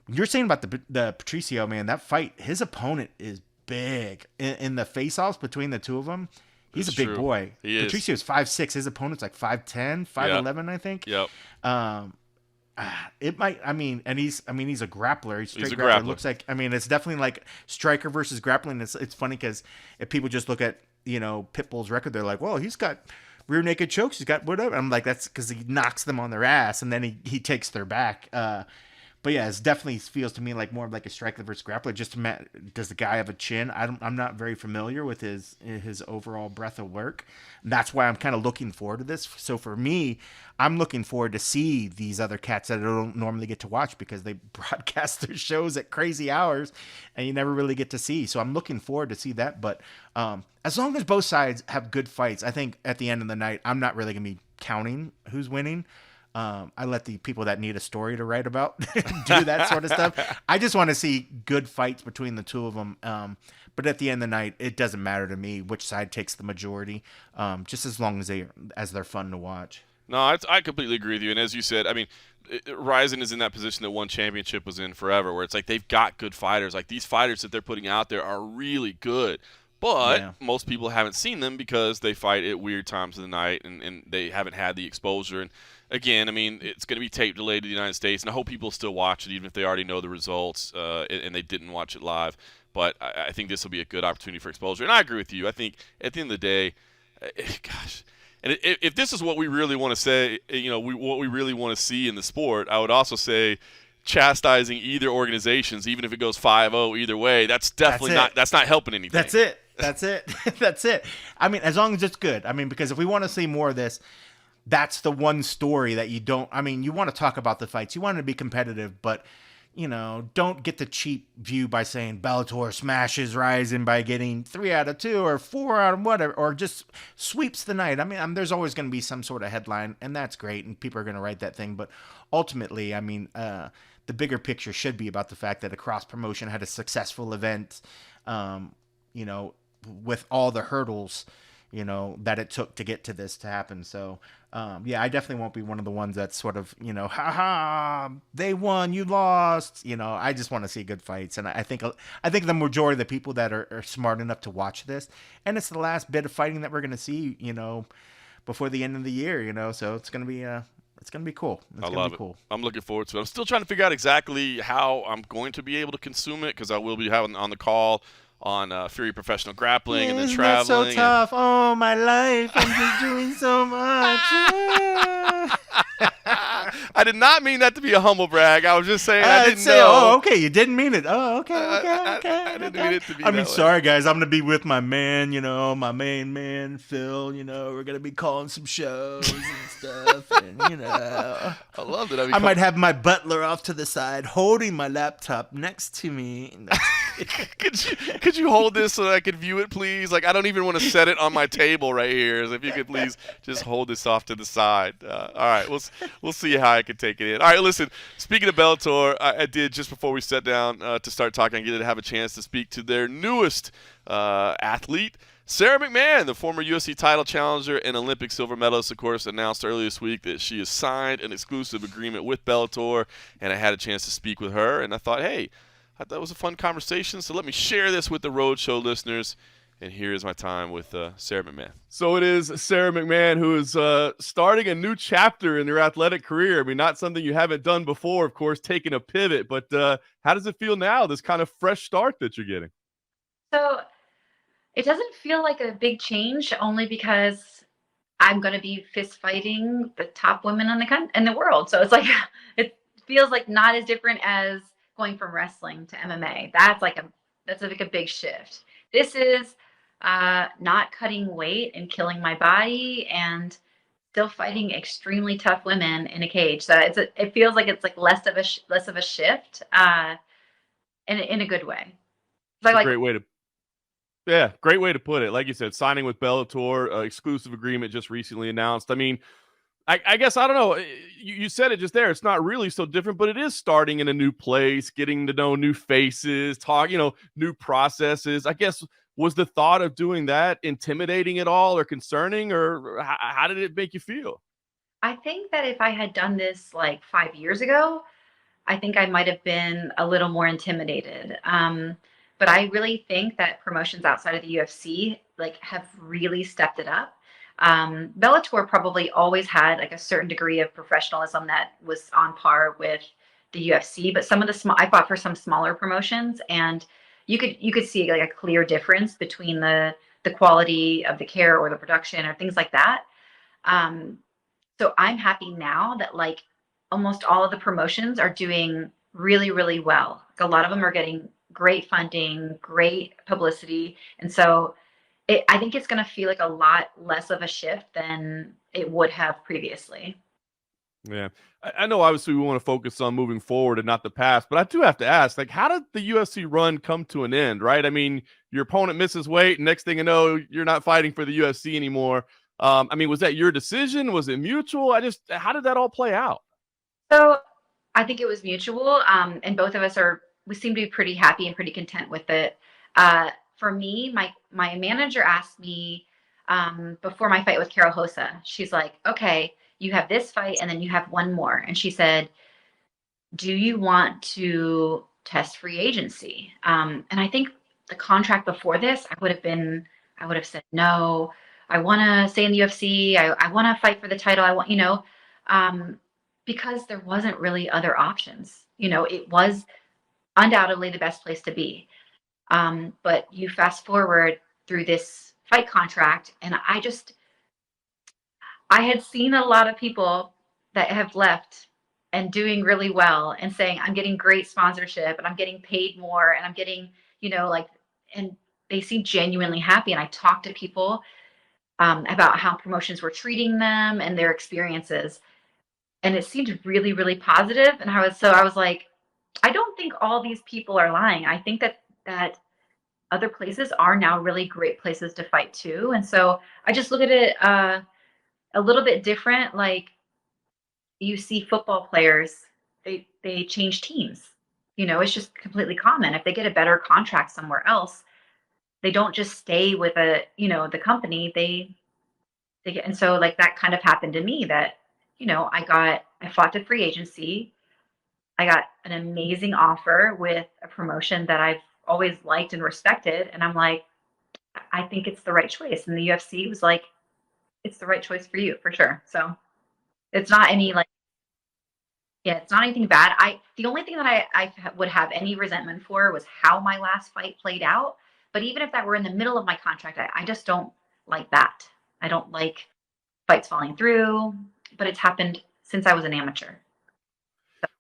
you're saying about the Patricio, man, that fight, his opponent is big in the face-offs between the two of them. He's a big boy. Patricio's 5'6". His opponent's like 5'10", 5'11", I think. Yep. It might. And he's a grappler. He's a grappler. It looks like. It's definitely like striker versus grappling. It's funny because if people just look at Pitbull's record, they're like, well, he's got rear naked chokes. He's got whatever. I'm like, that's because he knocks them on their ass and then he takes their back. But yeah, it definitely feels to me like more of like a striker versus grappler. Does the guy have a chin? I'm not very familiar with his overall breadth of work. And that's why I'm kind of looking forward to this. So for me, I'm looking forward to see these other cats that I don't normally get to watch because they broadcast their shows at crazy hours and you never really get to see. So I'm looking forward to see that. But as long as both sides have good fights, I think at the end of the night, I'm not really going to be counting who's winning. I let the people that need a story to write about do that sort of stuff. I just want to see good fights between the two of them. But at the end of the night, it doesn't matter to me which side takes the majority, just as long as they're fun to watch. No, I completely agree with you. And as you said, Rizin is in that position that one championship was in forever, where it's like they've got good fighters. Like these fighters that they're putting out there are really good. But most people haven't seen them because they fight at weird times of the night and they haven't had the exposure. And again, it's going to be tape delayed to the United States, and I hope people still watch it even if they already know the results and they didn't watch it live. But I think this will be a good opportunity for exposure. And I agree with you. I think at the end of the day, gosh, and if this is what we really want to say, what we really want to see in the sport, I would also say chastising either organizations, even if it goes 5-0 either way, that's definitely that's not helping anything. That's it. That's it. As long as it's good. Because if we want to see more of this, that's the one story that you don't. You want to talk about the fights. You want to be competitive, but don't get the cheap view by saying Bellator smashes Rizin by getting 3 out of 2 or 4 out of whatever, or just sweeps the night. There's always going to be some sort of headline, and that's great, and people are going to write that thing. But ultimately, the bigger picture should be about the fact that a cross promotion had a successful event, with all the hurdles, that it took to get to this to happen. So, I definitely won't be one of the ones that's sort of, they won, you lost. I just want to see good fights. And I think the majority of the people that are smart enough to watch this, and it's the last bit of fighting that we're going to see, before the end of the year, so it's going to be, it's going to be cool. It's going to be cool. I'm looking forward to it. I'm still trying to figure out exactly how I'm going to be able to consume it because I will be having on the call on FURY Professional Grappling and then traveling. It's so tough. Oh, my life. I'm just doing so much. I did not mean that to be a humble brag. I was just saying I didn't know. Oh, okay. You didn't mean it. Oh, okay. I didn't mean it to be that way. Sorry, guys. I'm going to be with my man, my main man, Phil. We're going to be calling some shows and stuff. And, I love it. I might have my butler off to the side holding my laptop next to me. Could you hold this so that I could view it, please? Like, I don't even want to set it on my table right here. So if you could please just hold this off to the side. All right, we'll see how I can take it in. All right, listen, speaking of Bellator, I did, just before we sat down to start talking, I get to have a chance to speak to their newest athlete, Sara McMann, the former UFC title challenger and Olympic silver medalist, of course, announced earlier this week that she has signed an exclusive agreement with Bellator, and I had a chance to speak with her, and I thought, hey, I thought it was a fun conversation. So let me share this with the Roadshow listeners. And here is my time with Sara McMann. So it is Sara McMann who is starting a new chapter in your athletic career. I mean, not something you haven't done before, of course, taking a pivot. But how does it feel now, this kind of fresh start that you're getting? So it doesn't feel like a big change only because I'm going to be fist fighting the top women in the world. So it's like it feels like not as different as going from wrestling to MMA. That's like a big shift. This is not cutting weight and killing my body and still fighting extremely tough women in a cage. So it feels like it's like less of a shift in a good way. So It's a great way to great way to put it. Like you said, signing with Bellator, exclusive agreement just recently announced. I mean, I guess, I don't know. You said it just there. It's not really so different, but it is starting in a new place, getting to know new faces, new processes. I guess, was the thought of doing that intimidating at all or concerning, or how did it make you feel? I think that if I had done this like 5 years ago, I think I might have been a little more intimidated. But I really think that promotions outside of the UFC like have really stepped it up. Bellator probably always had like a certain degree of professionalism that was on par with the UFC, but some of the I fought for some smaller promotions, and you could see like a clear difference between the quality of the care or the production or things like that. Um, so I'm happy now that like almost all of the promotions are doing really, really well. Like, a lot of them are getting great funding, great publicity. And so I think it's going to feel like a lot less of a shift than it would have previously. Yeah. I know obviously we want to focus on moving forward and not the past, but I do have to ask, like, how did the UFC run come to an end, right? I mean, your opponent misses weight, and next thing you know, you're not fighting for the UFC anymore. I mean, was that your decision? Was it mutual? How did that all play out? So I think it was mutual. And both of us we seem to be pretty happy and pretty content with it. For me, my manager asked me before my fight with Carol Hosa, she's like, okay, you have this fight and then you have one more. And she said, do you want to test free agency? And I think the contract before this, I would have said, no, I want to stay in the UFC. I want to fight for the title. Um, because there wasn't really other options. It was undoubtedly the best place to be. But you fast forward through this fight contract, and I had seen a lot of people that have left and doing really well and saying, I'm getting great sponsorship and I'm getting paid more and I'm getting, like, and they seem genuinely happy. And I talked to people about how promotions were treating them and their experiences. And it seemed really, really positive. And I was like, I don't think all these people are lying. I think that other places are now really great places to fight too. And so I just look at it a little bit different. Like, you see football players, they change teams. It's just completely common. If they get a better contract somewhere else, they don't just stay with the company. They get, and so like that kind of happened to me that, I fought to free agency. I got an amazing offer with a promotion that I've always liked and respected. And I'm like, I think it's the right choice. And the UFC was like, it's the right choice for you for sure. So it's not any like, yeah, it's not anything bad. The only thing that I would have any resentment for was how my last fight played out. But even if that were in the middle of my contract, I just don't like that. I don't like fights falling through, but it's happened since I was an amateur.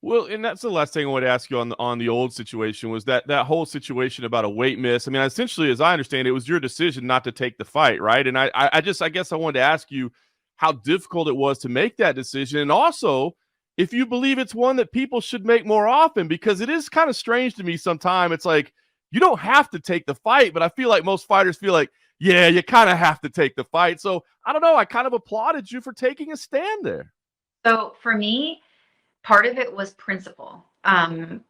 Well, and that's the last thing I wanted to ask you on the old situation was that whole situation about a weight miss. I mean, essentially, as I understand it, it was your decision not to take the fight, right? And I guess I wanted to ask you how difficult it was to make that decision, and also if you believe it's one that people should make more often, because it is kind of strange to me sometimes. It's like you don't have to take the fight, but I feel like most fighters feel like, yeah, you kind of have to take the fight. So I don't know. I kind of applauded you for taking a stand there. So for me, part of it was principle.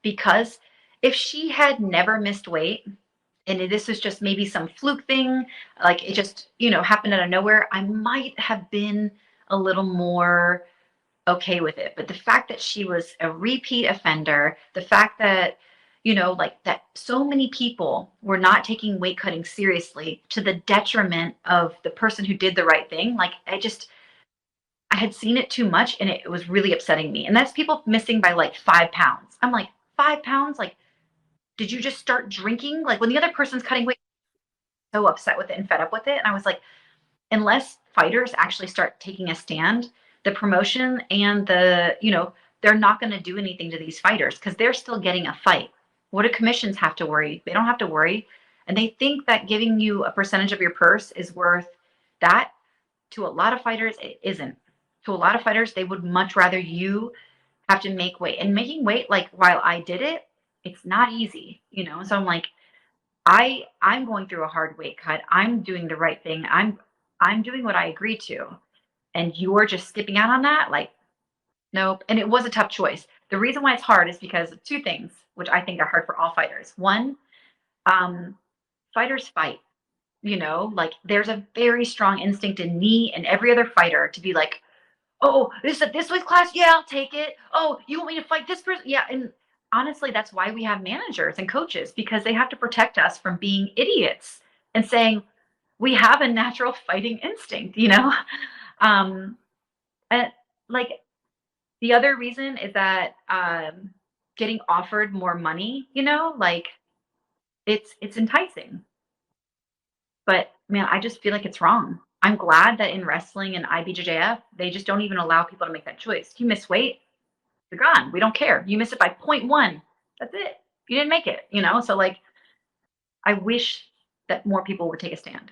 Because if she had never missed weight and this was just maybe some fluke thing, like it just, happened out of nowhere, I might have been a little more okay with it. But the fact that she was a repeat offender, the fact that, like that so many people were not taking weight cutting seriously to the detriment of the person who did the right thing. Like I had seen it too much and it was really upsetting me. And that's people missing by like 5 pounds. I'm like, 5 pounds? Like, did you just start drinking? Like when the other person's cutting weight, so upset with it and fed up with it. And I was like, unless fighters actually start taking a stand, the promotion and they're not going to do anything to these fighters because they're still getting a fight. What do commissions have to worry? They don't have to worry. And they think that giving you a percentage of your purse is worth that. To a lot of fighters, it isn't. To a lot of fighters, they would much rather you have to make weight. And making weight, like while I did it, it's not easy. So I'm like, I'm going through a hard weight cut. I'm doing the right thing. I'm doing what I agreed to. And you're just skipping out on that? Like, nope. And it was a tough choice. The reason why it's hard is because of two things, which I think are hard for all fighters. One, fighters fight. Like there's a very strong instinct in me and every other fighter to be like, oh, this weight class, yeah, I'll take it. Oh, you want me to fight this person? Yeah. And honestly, that's why we have managers and coaches, because they have to protect us from being idiots and saying we have a natural fighting instinct. And like the other reason is that getting offered more money, like it's enticing. But man, I just feel like it's wrong. I'm glad that in wrestling and IBJJF, they just don't even allow people to make that choice. You miss weight, you're gone. We don't care. You miss it by 0.1. That's it. You didn't make it. So like, I wish that more people would take a stand.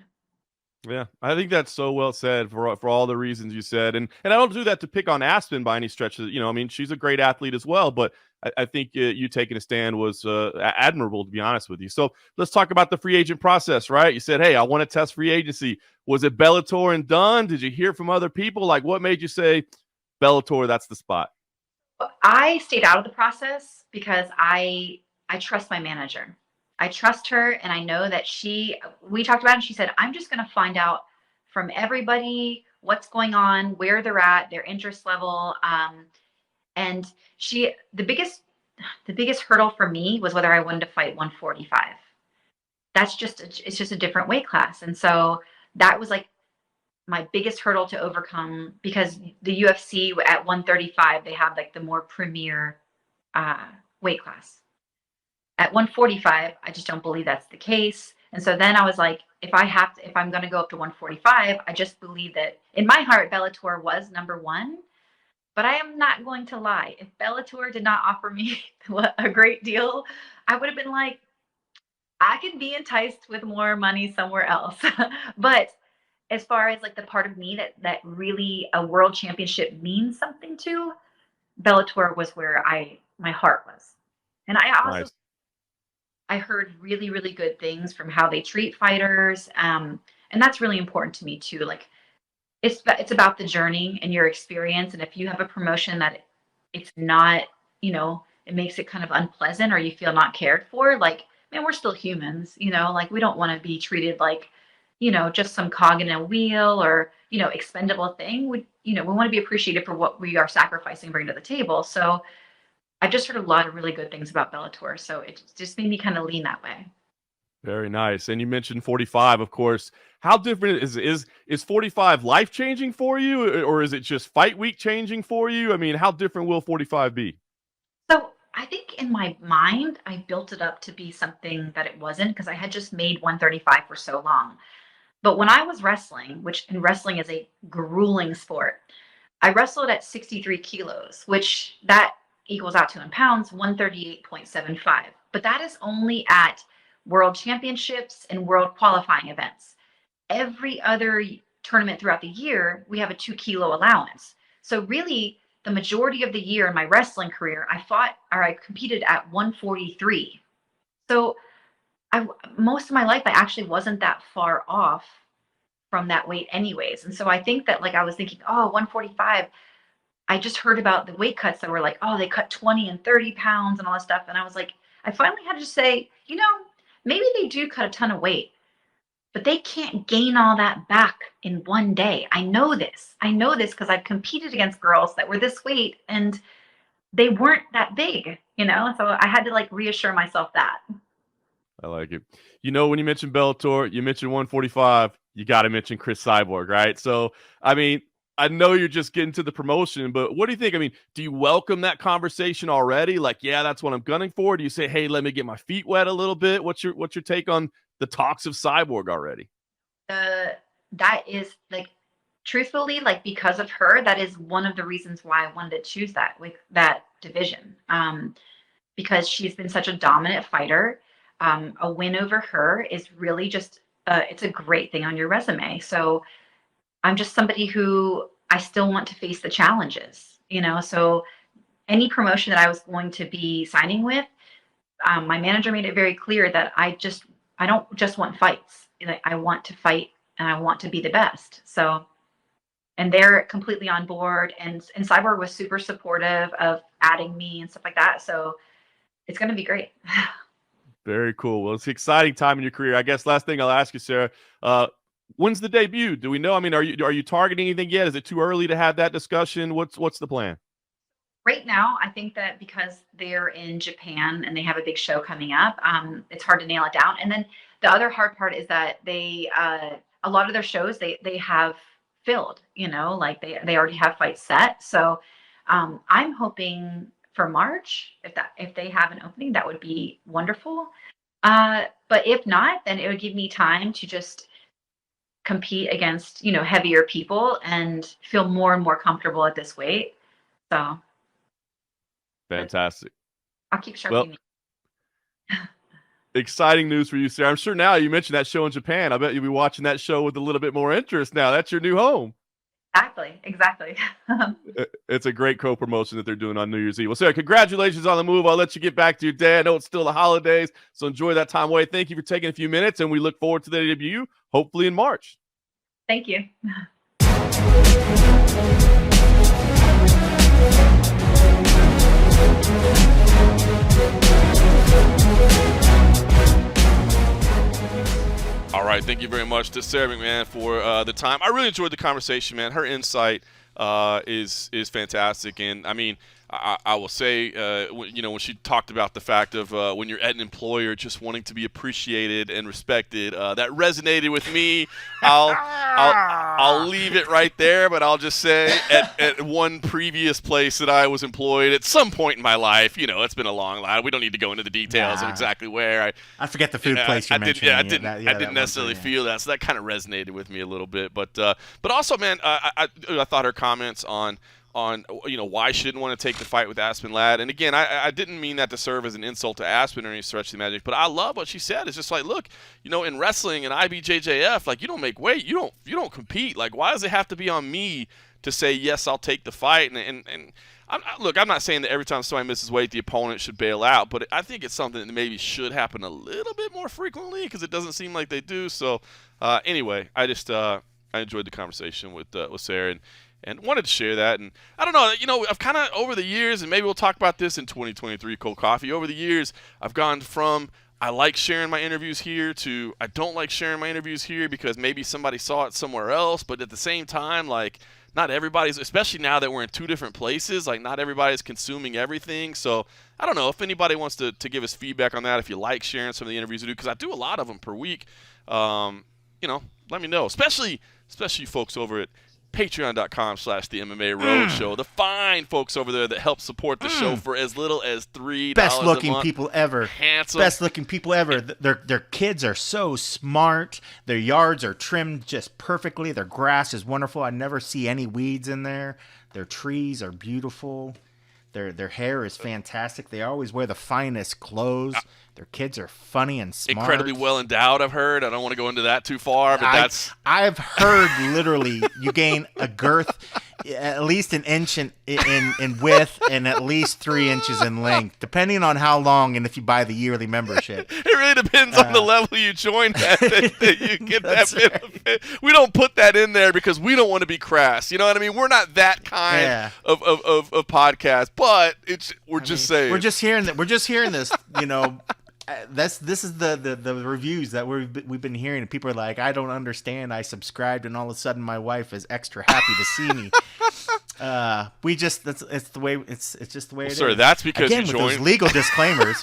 Yeah, I think that's so well said for all the reasons you said, and I don't do that to pick on Aspen by any stretch. I mean, she's a great athlete as well, but I think you taking a stand was admirable, to be honest with you. So let's talk about the free agent process, right? You said, hey, I want to test free agency. Was it Bellator and done? Did you hear from other people? Like, what made you say Bellator? That's the spot. I stayed out of the process because I trust my manager. I trust her, and I know that we talked about it, and she said, I'm just going to find out from everybody what's going on, where they're at, their interest level. And the biggest hurdle for me was whether I wanted to fight 145. It's just a different weight class. And so that was like my biggest hurdle to overcome, because the UFC at 135, they have like the more premier weight class. At 145, I just don't believe that's the case. And so then I was like, if I'm going to go up to 145, I just believe that in my heart, Bellator was number one. But I am not going to lie. If Bellator did not offer me a great deal, I would have been like, I could be enticed with more money somewhere else. But as far as like the part of me that really a world championship means something to, Bellator was where my heart was. And I also Nice. I heard really, really good things from how they treat fighters. And that's really important to me too. Like it's about the journey and your experience. And if you have a promotion that it's not, it makes it kind of unpleasant, or you feel not cared for, like, man, we're still humans, like we don't want to be treated like, just some cog in a wheel or, expendable thing. We want to be appreciated for what we are sacrificing and bringing to the table. So I've just heard a lot of really good things about Bellator, so it just made me kind of lean that way. Very nice. And you mentioned 45, of course. How different is 45 life changing for you, or is it just fight week changing for you? I mean, how different will 45 be? So I think in my mind, I built it up to be something that it wasn't, because I had just made 135 for so long. But when I was wrestling, and wrestling is a grueling sport, I wrestled at 63 kilos, which that equals out to in pounds, 138.75. But that is only at world championships and world qualifying events. Every other tournament throughout the year, we have a 2 kilo allowance. So really, the majority of the year in my wrestling career, I competed at 143. So most of my life, I actually wasn't that far off from that weight anyways. And so I think that, like, I was thinking, oh, 145, I just heard about the weight cuts that were like, oh, they cut 20 and 30 pounds and all that stuff. And I was like, I finally had to say, maybe they do cut a ton of weight, but they can't gain all that back in one day. I know this because I've competed against girls that were this weight and they weren't that big. you know? So I had to like reassure myself that. I like it. You know, when you mentioned Bellator, you mentioned 145, you got to mention Chris Cyborg, right? So, I mean, I know you're just getting to the promotion, but what do you think? I mean, do you welcome that conversation already? Like, yeah, that's what I'm gunning for. Do you say, hey, let me get my feet wet a little bit? What's your take on the talks of Cyborg already? That is like, truthfully, like because of her, that is one of the reasons why I wanted to choose that division. Because she's been such a dominant fighter. A win over her is really just it's a great thing on your resume. So I'm just somebody who I still want to face the challenges, you know. So any promotion that I was going to be signing with, my manager made it very clear that I don't just want fights. Like, I want to fight and I want to be the best. So, and they're completely on board. And Cyborg was super supportive of adding me and stuff like that. So it's going to be great. Very cool. Well, it's an exciting time in your career. I guess last thing I'll ask you, Sarah, when's the debut? Do we know? I mean, are you targeting anything yet? Is it too early to have that discussion? What's the plan? Right now, I think that because they're in Japan and they have a big show coming up, it's hard to nail it down. And then the other hard part is that they a lot of their shows they have filled, you know, like they already have fights set. So I'm hoping for March, if they have an opening, that would be wonderful. But if not, then it would give me time to just compete against, you know, heavier people and feel more and more comfortable at this weight. So fantastic. I'll keep sharpening. Well, exciting news for you, Sarah. I'm sure now you mentioned that show in Japan. I bet you'll be watching that show with a little bit more interest now. That's your new home. Exactly. It's a great co-promotion that they're doing on New Year's Eve. Well, Sarah, congratulations on the move. I'll let you get back to your day. I know it's still the holidays, so enjoy that time away. Thank you for taking a few minutes, and we look forward to the debut, hopefully in March. Thank you. All right, thank you very much to Sara McMann for the time. I really enjoyed the conversation, man. Her insight is fantastic, and I mean, I will say, when she talked about the fact of when you're at an employer just wanting to be appreciated and respected, that resonated with me. I'll leave it right there, but I'll just say at one previous place that I was employed at some point in my life, you know, it's been a long line. We don't need to go into the details of exactly where. I forget the food place you mentioned. I didn't necessarily feel that, so that kind of resonated with me a little bit. But also, man, I thought her comments on why she didn't want to take the fight with Aspen Ladd. And again, I didn't mean that to serve as an insult to Aspen or any stretch of the magic, but I love what she said. It's just like, look, in wrestling and IBJJF, like, you don't make weight, you don't compete. Like, why does it have to be on me to say, yes, I'll take the fight? And I'm not saying that every time somebody misses weight, the opponent should bail out, but I think it's something that maybe should happen a little bit more frequently because it doesn't seem like they do. So anyway, I just I enjoyed the conversation with Sarah and wanted to share that. And I don't know, I've kind of over the years, and maybe we'll talk about this in 2023, Cold Coffee. Over the years, I've gone from I like sharing my interviews here to I don't like sharing my interviews here because maybe somebody saw it somewhere else. But at the same time, like, not everybody's, especially now that we're in two different places, like, not everybody's consuming everything. So I don't know if anybody wants to give us feedback on that, if you like sharing some of the interviews I do, because I do a lot of them per week. Let me know, especially you folks over at Patreon.com/the MMA Roadshow. The fine folks over there that help support the show for as little as $3 Best a looking month. people ever. Handsome. Best looking people ever. Their kids are so smart. Their yards are trimmed just perfectly. Their grass is wonderful. I never see any weeds in there. Their trees are beautiful. Their hair is fantastic. They always wear the finest clothes. Their kids are funny and smart. Incredibly well endowed, I've heard. I don't want to go into that too far, but I've heard literally you gain a girth at least an inch in width and at least 3 inches in length, depending on how long and if you buy the yearly membership. It really depends on the level you join that you get that benefit. Right. We don't put that in there because we don't want to be crass. You know what I mean? We're not that kind of podcast, but we're just saying. We're just hearing this, This is the reviews that we've been hearing, and people are like, I don't understand. I subscribed, and all of a sudden my wife is extra happy to see me. We just it's the way it's just the way it Sir, is. that's because Again, you with joined. those legal disclaimers.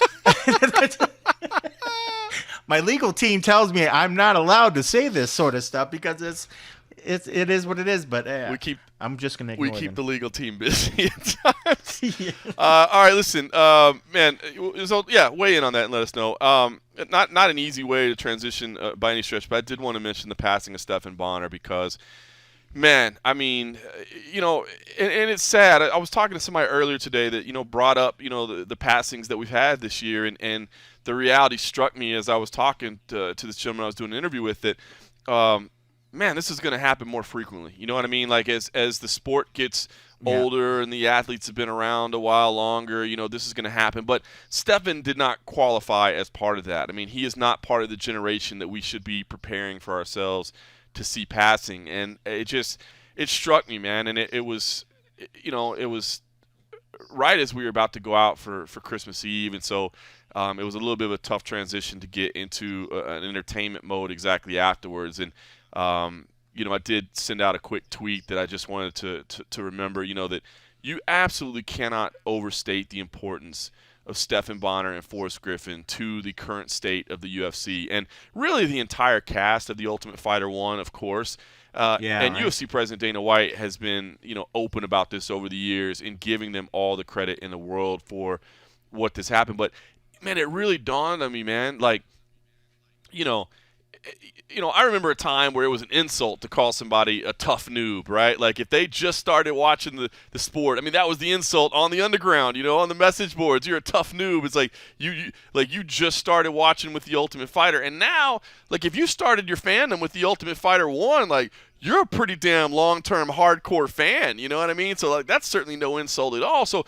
My legal team tells me I'm not allowed to say this sort of stuff because it is what it is. But I'm just gonna ignore keep them. the legal team busy at times. Yeah. All right, listen, man. So, yeah, weigh in on that and let us know. Not an easy way to transition by any stretch, but I did want to mention the passing of Stephan Bonnar because, man, I mean, and it's sad. I was talking to somebody earlier today that brought up the passings that we've had this year, and the reality struck me as I was talking to this gentleman I was doing an interview with that. Man, this is going to happen more frequently. You know what I mean? Like as the sport gets older and the athletes have been around a while longer, this is going to happen. But Stephan did not qualify as part of that. I mean, he is not part of the generation that we should be preparing for ourselves to see passing. And it struck me, man. And it was right as we were about to go out for Christmas Eve. And so it was a little bit of a tough transition to get into an entertainment mode exactly afterwards. And I did send out a quick tweet that I just wanted to remember, that you absolutely cannot overstate the importance of Stephan Bonnar and Forrest Griffin to the current state of the UFC and really the entire cast of The Ultimate Fighter 1, of course. UFC President Dana White has been, open about this over the years in giving them all the credit in the world for what this happened. But, man, it really dawned on me, man, like, I remember a time where it was an insult to call somebody a tough noob, right? Like if they just started watching the sport, I mean, that was the insult on the underground, on the message boards. You're a tough noob. It's like you just started watching with The Ultimate Fighter, and now, like if you started your fandom with The Ultimate Fighter 1, like you're a pretty damn long-term hardcore fan. You know what I mean? So like that's certainly no insult at all. So,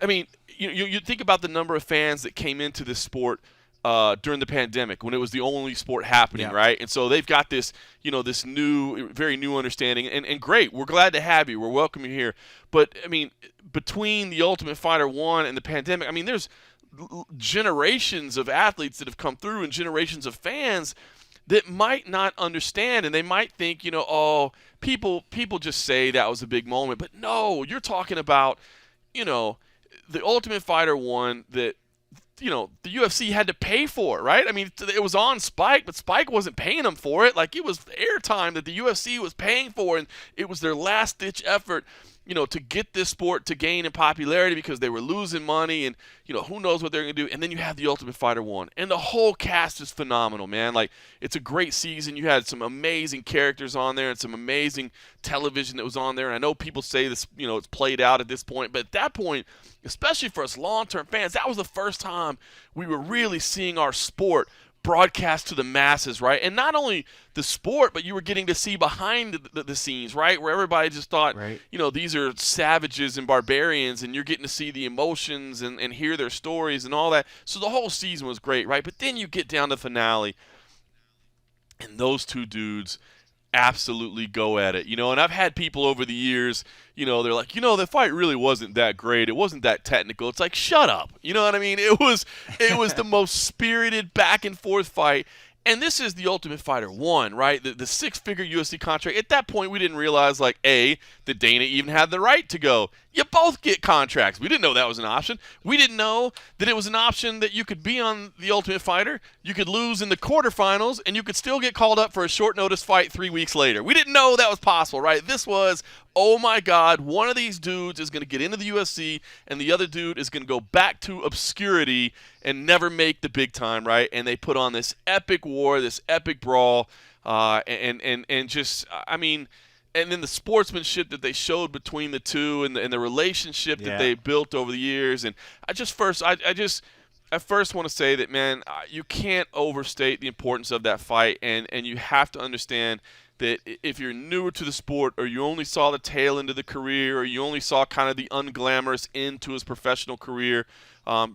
I mean, you think about the number of fans that came into this sport during the pandemic when it was the only sport happening, right? And so they've got this, this very new understanding, and great. We're glad to have you. We're welcome you here. But, I mean, between the Ultimate Fighter 1 and the pandemic, I mean, there's generations of athletes that have come through and generations of fans that might not understand, and they might think, people just say that was a big moment. But no, you're talking about, the Ultimate Fighter 1 that, the UFC had to pay for, right? I mean, it was on Spike, but Spike wasn't paying them for it. Like, it was airtime that the UFC was paying for, and it was their last-ditch effort, to get this sport to gain in popularity because they were losing money, and, who knows what they're going to do. And then you have the Ultimate Fighter 1, and the whole cast is phenomenal, man. Like, it's a great season. You had some amazing characters on there and some amazing television that was on there. And I know people say this, it's played out at this point, but at that point, especially for us long-term fans, that was the first time we were really seeing our sport broadcast to the masses, right? And not only the sport, but you were getting to see behind the scenes, right? Where everybody just thought, these are savages and barbarians, and you're getting to see the emotions and hear their stories and all that. So the whole season was great, right? But then you get down to the finale, and those two dudes absolutely go at it, and I've had people over the years, they're like, the fight really wasn't that great, it wasn't that technical. It's like, shut up, you know what I mean? It was the most spirited back and forth fight. And this is the Ultimate Fighter 1, right? The six-figure UFC contract. At that point, we didn't realize, like, A, that Dana even had the right to go, you both get contracts. We didn't know that was an option. We didn't know that it was an option that you could be on the Ultimate Fighter, you could lose in the quarterfinals, and you could still get called up for a short-notice fight 3 weeks later. We didn't know that was possible, right? This was, oh my God, one of these dudes is going to get into the UFC, and the other dude is going to go back to obscurity and never make the big time, right? And they put on this epic war, this epic brawl, and just, I mean, and then the sportsmanship that they showed between the two, and the relationship that they built over the years. And I first want to say that, man, you can't overstate the importance of that fight, and you have to understand that if you're newer to the sport, or you only saw the tail end of the career, or you only saw kind of the unglamorous end to his professional career,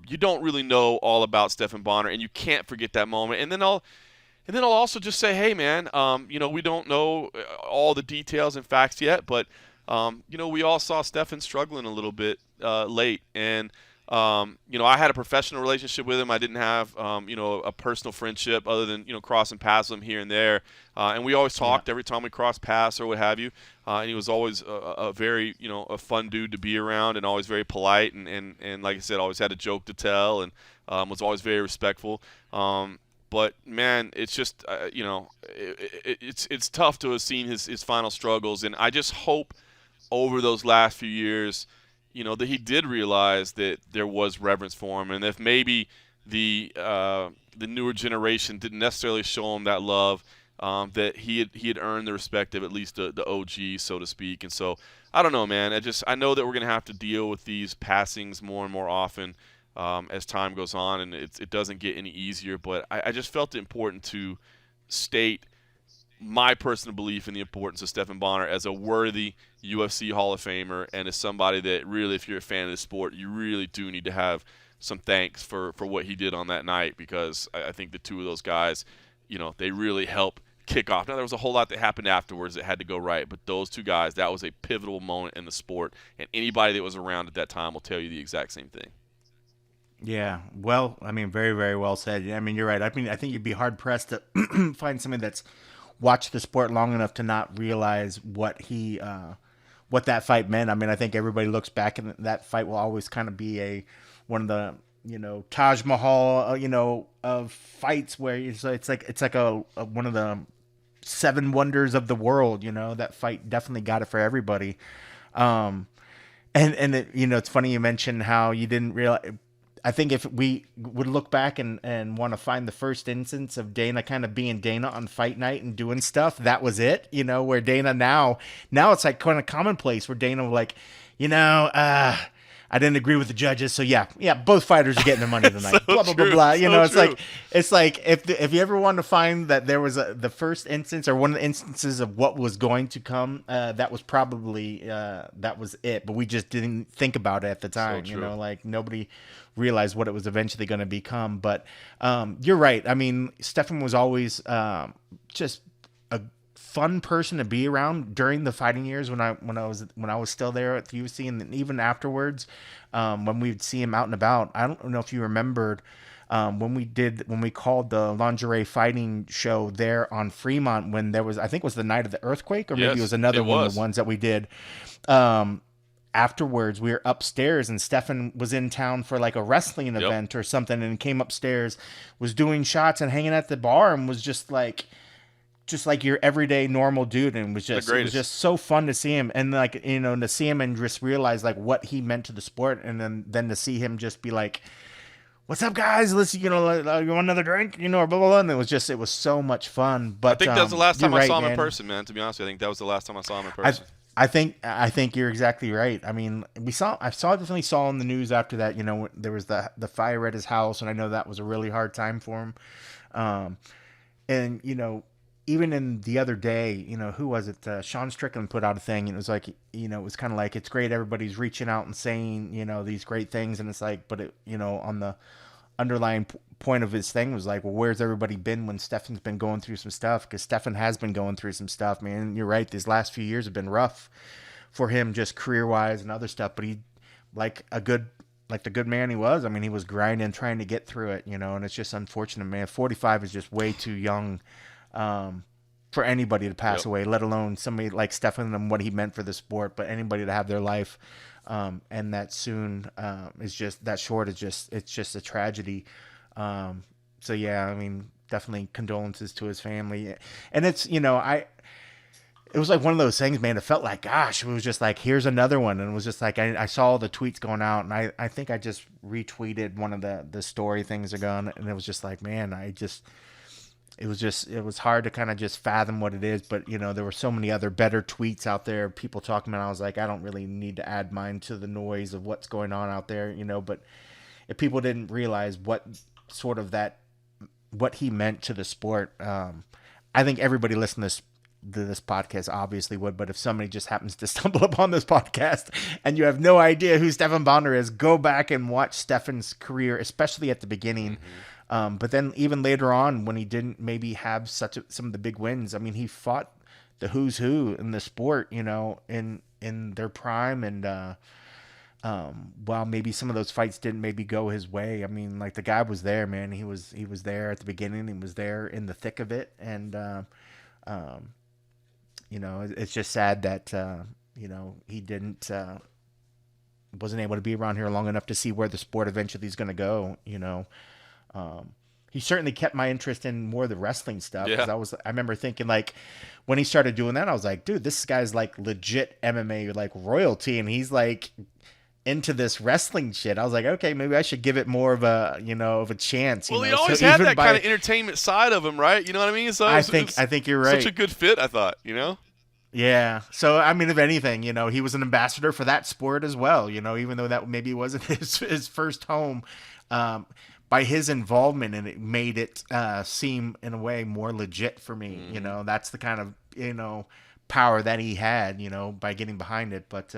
you don't really know all about Stephan Bonnar, and you can't forget that moment. And then I'll also just say, hey, man, we don't know all the details and facts yet, but we all saw Stephan struggling a little bit late, and I had a professional relationship with him. I didn't have, a personal friendship other than, crossing paths with him here and there. And we always talked every time we crossed paths or what have you. And he was always a very, a fun dude to be around and always very polite. And like I said, always had a joke to tell and was always very respectful. But man, it's just, it's tough to have seen his final struggles. And I just hope over those last few years, that he did realize that there was reverence for him, and if maybe the newer generation didn't necessarily show him that love, that he had earned the respect of at least the OG, so to speak. And so I don't know, man. I know that we're gonna have to deal with these passings more and more often as time goes on, and it doesn't get any easier. But I just felt it important to state my personal belief in the importance of Stephan Bonnar as a worthy UFC Hall of Famer and as somebody that really, if you're a fan of the sport, you really do need to have some thanks for what he did on that night, because I think the two of those guys, they really help kick off. Now, there was a whole lot that happened afterwards that had to go right, but those two guys, that was a pivotal moment in the sport, and anybody that was around at that time will tell you the exact same thing. Yeah, well, I mean, very, very well said. I mean, you're right. I mean, I think you'd be hard pressed to find somebody that's watched the sport long enough to not realize what that fight meant. I mean, I think everybody looks back and that fight will always kind of be one of the Taj Mahal of fights where it's like a one of the seven wonders of the world. That fight definitely got it for everybody. And it's funny you mentioned how you didn't realize. I think if we would look back and want to find the first instance of Dana kind of being Dana on fight night and doing stuff, that was it, where Dana now it's like kind of commonplace where Dana was like, I didn't agree with the judges. So yeah, both fighters are getting their money tonight. So blah, blah, true, blah, blah. so It's like if you ever want to find that there was the first instance or one of the instances of what was going to come, that was probably, that was it. But we just didn't think about it at the time, like nobody realized what it was eventually going to become. But you're right. I mean, Stephan was always just a fun person to be around during the fighting years when I was still there at the UFC, and even afterwards when we'd see him out and about. I don't know if you remembered when we called the lingerie fighting show there on Fremont, when there was, I think it was the night of the earthquake, or maybe it was another one of the ones that we did. Afterwards, we were upstairs and Stephan was in town for like a wrestling event or something, and came upstairs, was doing shots and hanging at the bar, and was just like your everyday normal dude, and it was just so fun to see him, and like to see him and just realize like what he meant to the sport, and then to see him just be like, "What's up, guys? Let's you want another drink?" Or blah blah blah. And it was so much fun. But I think that was the last time I saw him man. in person, man. To be honest, I think that was the last time I saw him in person. I think you're exactly right. I mean, I definitely saw in the news after that, there was the fire at his house, and I know that was a really hard time for him. And even in the other day, who was it? Sean Strickland put out a thing, and it was like, it was kind of like, it's great everybody's reaching out and saying, these great things, and it's like, but on the underlying point of his thing was like, well, where's everybody been when Stephan's been going through some stuff? Because Stephan has been going through some stuff, man. You're right. These last few years have been rough for him, just career-wise and other stuff. But he, like the good man he was, I mean, he was grinding, trying to get through it, and it's just unfortunate, man. 45 is just way too young for anybody to pass away, let alone somebody like Stephan and what he meant for the sport. But anybody to have their life and that soon is just that short. It's just a tragedy. So yeah, I mean, definitely condolences to his family. And it's, it was like one of those things, man. It felt like, gosh, it was just like, here's another one. And it was just like, I saw all the tweets going out, and I think I just retweeted one of the story things are going, and it was just like, man, it was hard to kind of just fathom what it is. But, there were so many other better tweets out there, people talking about it. I was like, I don't really need to add mine to the noise of what's going on out there, but if people didn't realize what he meant to the sport, I think everybody listening to this podcast obviously would, but if somebody just happens to stumble upon this podcast and you have no idea who Stephan Bonnar is, go back and watch Stephan's career, especially at the beginning. Mm-hmm. But then even later on, when he didn't maybe have some of the big wins, I mean, he fought the who's who in the sport, in their prime. And while maybe some of those fights didn't maybe go his way, I mean, like the guy was there, man. He was there at the beginning. He was there in the thick of it, and it's just sad that he didn't wasn't able to be around here long enough to see where the sport eventually is going to go. He certainly kept my interest in more of the wrestling stuff. Yeah. I remember thinking, like, when he started doing that, I was like, dude, this guy's like legit MMA, like royalty. And he's like into this wrestling shit. I was like, okay, maybe I should give it more of a, of a chance. Well, he always had that kind of entertainment side of him, right? You know what I mean? So I think you're right. Such a good fit, I thought, Yeah. So, I mean, if anything, he was an ambassador for that sport as well, even though that maybe wasn't his first home. By his involvement in it made it seem in a way more legit for me. That's the kind of, power that he had, by getting behind it. But,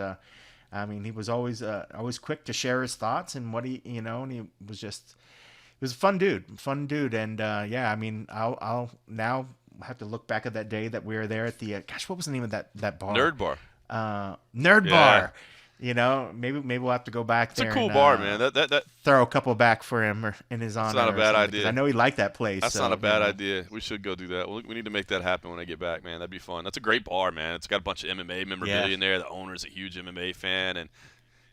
I mean, he was always quick to share his thoughts and what he, and he was he was a fun dude. And, yeah, I mean, I'll now have to look back at that day that we were there at the, what was the name of that bar? Nerd Bar. Nerd Bar. Maybe we'll have to go back there. It's a cool bar, man. That throw a couple back for him or in his honor. It's not a bad idea. I know he liked that place. That's not a bad idea. We should go do that. We need to make that happen when I get back, man. That'd be fun. That's a great bar, man. It's got a bunch of MMA memorabilia in there. The owner's a huge MMA fan, and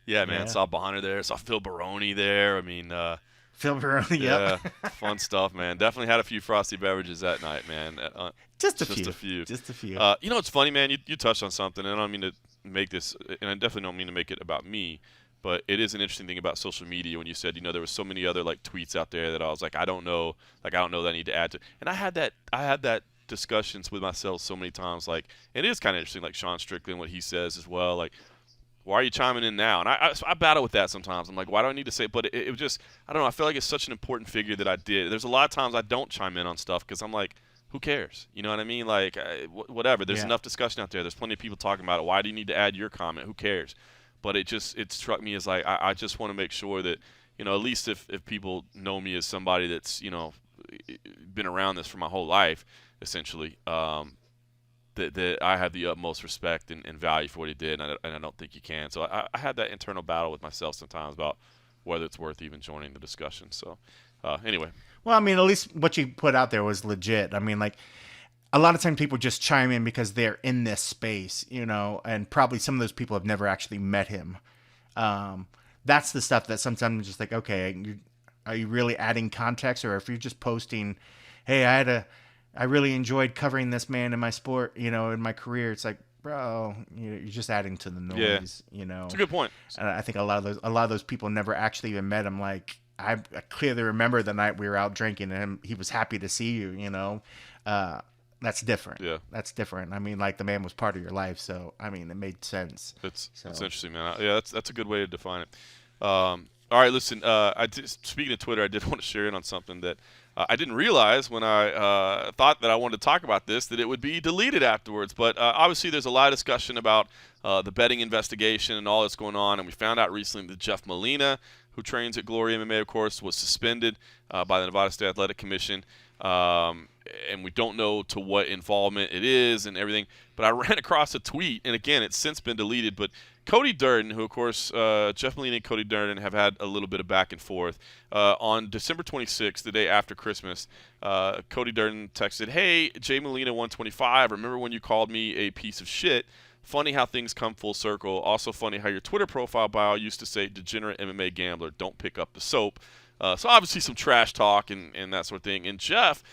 man, saw Bonner there. Saw Phil Baroni there. I mean, Phil Baroni, yep. Yeah, fun stuff, man. Definitely had a few frosty beverages that night, man. Just a few. It's funny, man. You touched on something, and I don't mean to make this, and I definitely don't mean to make it about me, but it is an interesting thing about social media when you said, there was so many other like tweets out there that I was like, I don't know that I need to add to. And I had that discussions with myself so many times. Like, it is kind of interesting, like Sean Strickland, what he says as well. Like, why are you chiming in now? And I battle with that sometimes. I'm like, why do I need to say it? But it was just, I don't know. I feel like it's such an important figure that I did. There's a lot of times I don't chime in on stuff because I'm like, who cares? You know what I mean? Like, whatever. There's enough discussion out there. There's plenty of people talking about it. Why do you need to add your comment? Who cares? But it struck me as like, I just want to make sure that, at least if people know me as somebody that's, been around this for my whole life, essentially, that I have the utmost respect and value for what he did, and I don't think you can. So I had that internal battle with myself sometimes about whether it's worth even joining the discussion. So anyway. Well, I mean, at least what you put out there was legit. I mean, like, a lot of times people just chime in because they're in this space, and probably some of those people have never actually met him. That's the stuff that sometimes I'm just like, okay, are you really adding context? Or if you're just posting, hey, I really enjoyed covering this man in my sport, in my career. It's like, bro, you're just adding to the noise, It's a good point. And I think a lot of those people never actually even met him. Like, I clearly remember the night we were out drinking and he was happy to see you, that's different. Yeah. That's different. I mean, like, the man was part of your life. So, I mean, it made sense. That's interesting, man. Yeah, that's a good way to define it. All right, listen, speaking of Twitter, I did want to share in on something that I didn't realize when I thought that I wanted to talk about this, that it would be deleted afterwards. But obviously there's a lot of discussion about the betting investigation and all that's going on. And we found out recently that Jeff Molina, who trains at Glory MMA, of course, was suspended by the Nevada State Athletic Commission. And we don't know to what involvement it is and everything. But I ran across a tweet, and again, it's since been deleted. But Cody Durden, who, of course, Jeff Molina and Cody Durden have had a little bit of back and forth. On December 26th, the day after Christmas, Cody Durden texted, "Hey, Jay Molina 125, remember when you called me a piece of shit? Funny how things come full circle. Also funny how your Twitter profile bio used to say, degenerate MMA gambler, don't pick up the soap." So obviously some trash talk and that sort of thing. And Jeff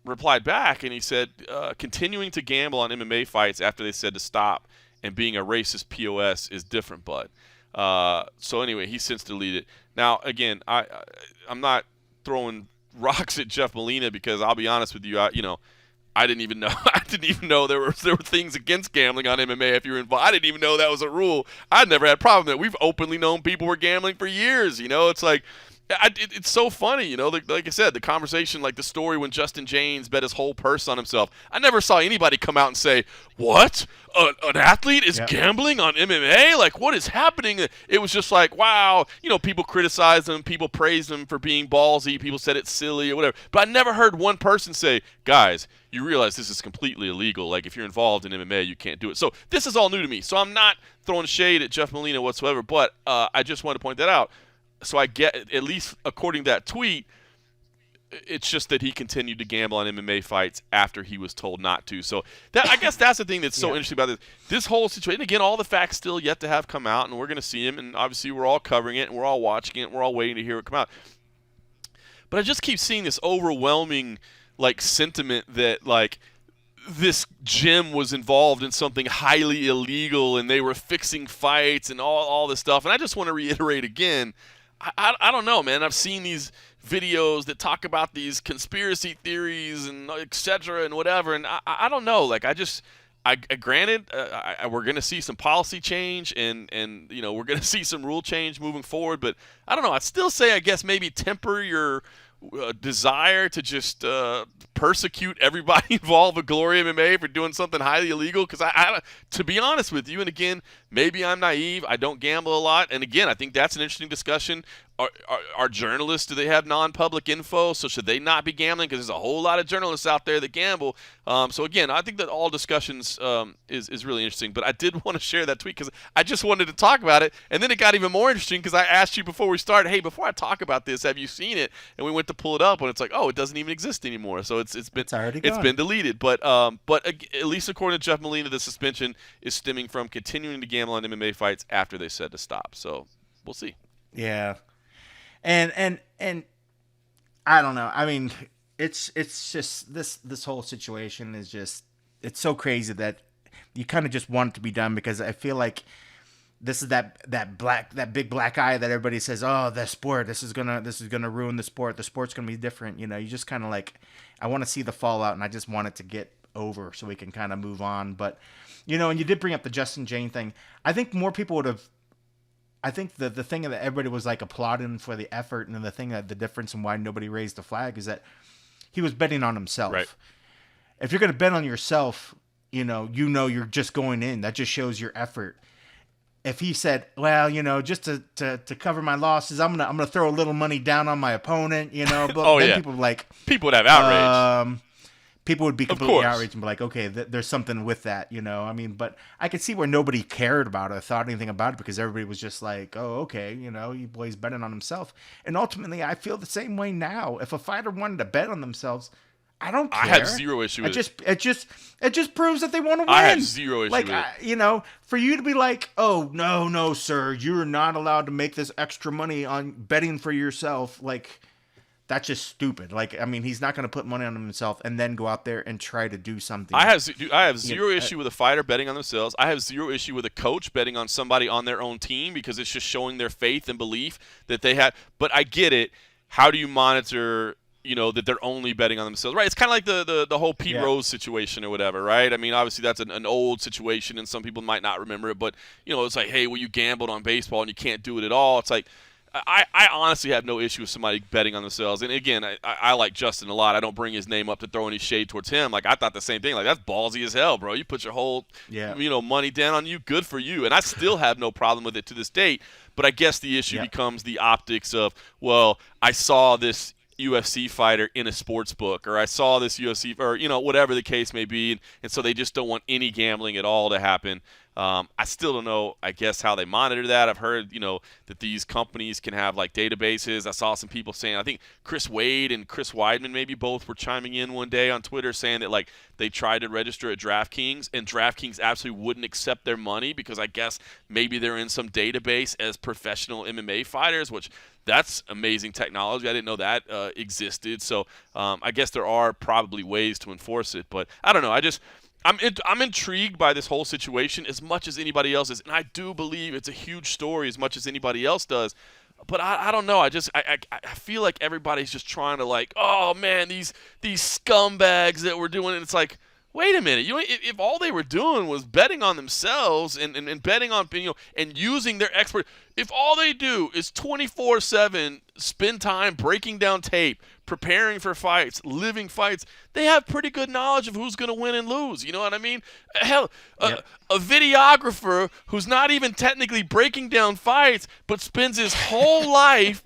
replied back, and he said, continuing to gamble on MMA fights after they said to stop and being a racist POS is different, bud. So anyway, he's since deleted. Now, again, I'm not throwing rocks at Jeff Molina because I'll be honest with you, I didn't even know there were things against gambling on MMA if you're involved. I didn't even know that was a rule. I'd never had a problem with it. We've openly known people were gambling for years. It's like, It's so funny, you know. Like I said, the conversation, like the story when Justin James bet his whole purse on himself. I never saw anybody come out and say, "What? An athlete is gambling on MMA? Like, what is happening?" It was just like, wow. You know, people criticized him, people praised him for being ballsy, people said it's silly or whatever. But I never heard one person say, "Guys, you realize this is completely illegal. Like, if you're involved in MMA, you can't do it." So this is all new to me. So I'm not throwing shade at Jeff Molina whatsoever. But I just wanted to point that out. So I get, at least according to that tweet, it's just that he continued to gamble on MMA fights after he was told not to. So that, I guess that's the thing that's so interesting about this whole situation. Again, all the facts still yet to have come out, and we're going to see him, and obviously we're all covering it, and we're all watching it, and we're all waiting to hear it come out. But I just keep seeing this overwhelming, like, sentiment that, like, this gym was involved in something highly illegal, and they were fixing fights and all this stuff. And I just want to reiterate again, I don't know, man. I've seen these videos that talk about these conspiracy theories and et cetera and whatever, and I don't know. Like, granted, we're going to see some policy change and you know, we're going to see some rule change moving forward, but I don't know. I'd still say, I guess, maybe temper your desire to just persecute everybody involved with Glory MMA for doing something highly illegal. Because I, to be honest with you, and again, maybe I'm naive, I don't gamble a lot, and again, I think that's an interesting discussion. Are journalists, do they have non-public info? So should they not be gambling? Because there's a whole lot of journalists out there that gamble. So again, I think that all discussions is really interesting. But I did want to share that tweet because I just wanted to talk about it. And then it got even more interesting because I asked you before we started, hey, before I talk about this, have you seen it? And we went to pull it up, and it's like, oh, it doesn't even exist anymore. So it's been deleted. But at least according to Jeff Molina, the suspension is stemming from continuing to gamble on MMA fights after they said to stop. So we'll see. Yeah. And I don't know. I mean, it's just this whole situation is just, it's so crazy that you kind of just want it to be done, because I feel like this is that big black eye that everybody says, oh, the sport, this is gonna ruin the sport. The sport's gonna be different. You know, you just kind of like, I want to see the fallout, and I just want it to get over so we can kind of move on. But, you know, and you did bring up the Justin Jane thing. I think more people would have. I think the thing that everybody was like applauding for the effort, and the thing that the difference and why nobody raised the flag is that he was betting on himself. Right. If you're going to bet on yourself, you know you're just going in. That just shows your effort. If he said, well, you know, just to cover my losses, I'm gonna throw a little money down on my opponent, you know, but then people would have outrage. People would be completely outraged and be like, okay, there's something with that, you know? I mean, but I could see where nobody cared about it, thought anything about it, because everybody was just like, oh, okay, you know, he boy's betting on himself. And ultimately, I feel the same way now. If a fighter wanted to bet on themselves, I don't care. I have zero issue with it. It just proves that they want to win. I have zero issue with it. You know, for you to be like, oh, no, sir, you're not allowed to make this extra money on betting for yourself, like, that's just stupid. Like, I mean, he's not going to put money on himself and then go out there and try to do something. I have zero issue with a fighter betting on themselves. I have zero issue with a coach betting on somebody on their own team, because it's just showing their faith and belief that they have. But I get it. How do you monitor, you know, that they're only betting on themselves? Right. It's kind of like the whole Pete Rose situation or whatever, right? I mean, obviously that's an old situation and some people might not remember it, but, you know, it's like, hey, well, you gambled on baseball and you can't do it at all. It's like, I honestly have no issue with somebody betting on themselves. And again, I like Justin a lot. I don't bring his name up to throw any shade towards him. Like, I thought the same thing. Like, that's ballsy as hell, bro. You put your whole money down on you. Good for you. And I still have no problem with it to this date. But I guess the issue becomes the optics of, well, I saw this UFC fighter in a sports book, or I saw this UFC, or, you know, whatever the case may be. And so they just don't want any gambling at all to happen. I still don't know, I guess, how they monitor that. I've heard, you know, that these companies can have, like, databases. I saw some people saying, I think Chris Wade and Chris Weidman maybe both were chiming in one day on Twitter saying that, like, they tried to register at DraftKings, and DraftKings absolutely wouldn't accept their money because I guess maybe they're in some database as professional MMA fighters, which that's amazing technology. I didn't know that existed. So I guess there are probably ways to enforce it. But I don't know. I'm intrigued by this whole situation as much as anybody else is, and I do believe it's a huge story as much as anybody else does. But I don't know. I feel like everybody's just trying to, like, oh man, these scumbags that we're doing. And it's like, wait a minute. If all they were doing was betting on themselves and betting on, and using their expert, if all they do is 24/7 spend time breaking down tape, preparing for fights, living fights, they have pretty good knowledge of who's going to win and lose. You know what I mean? Hell, a videographer who's not even technically breaking down fights, but spends his whole life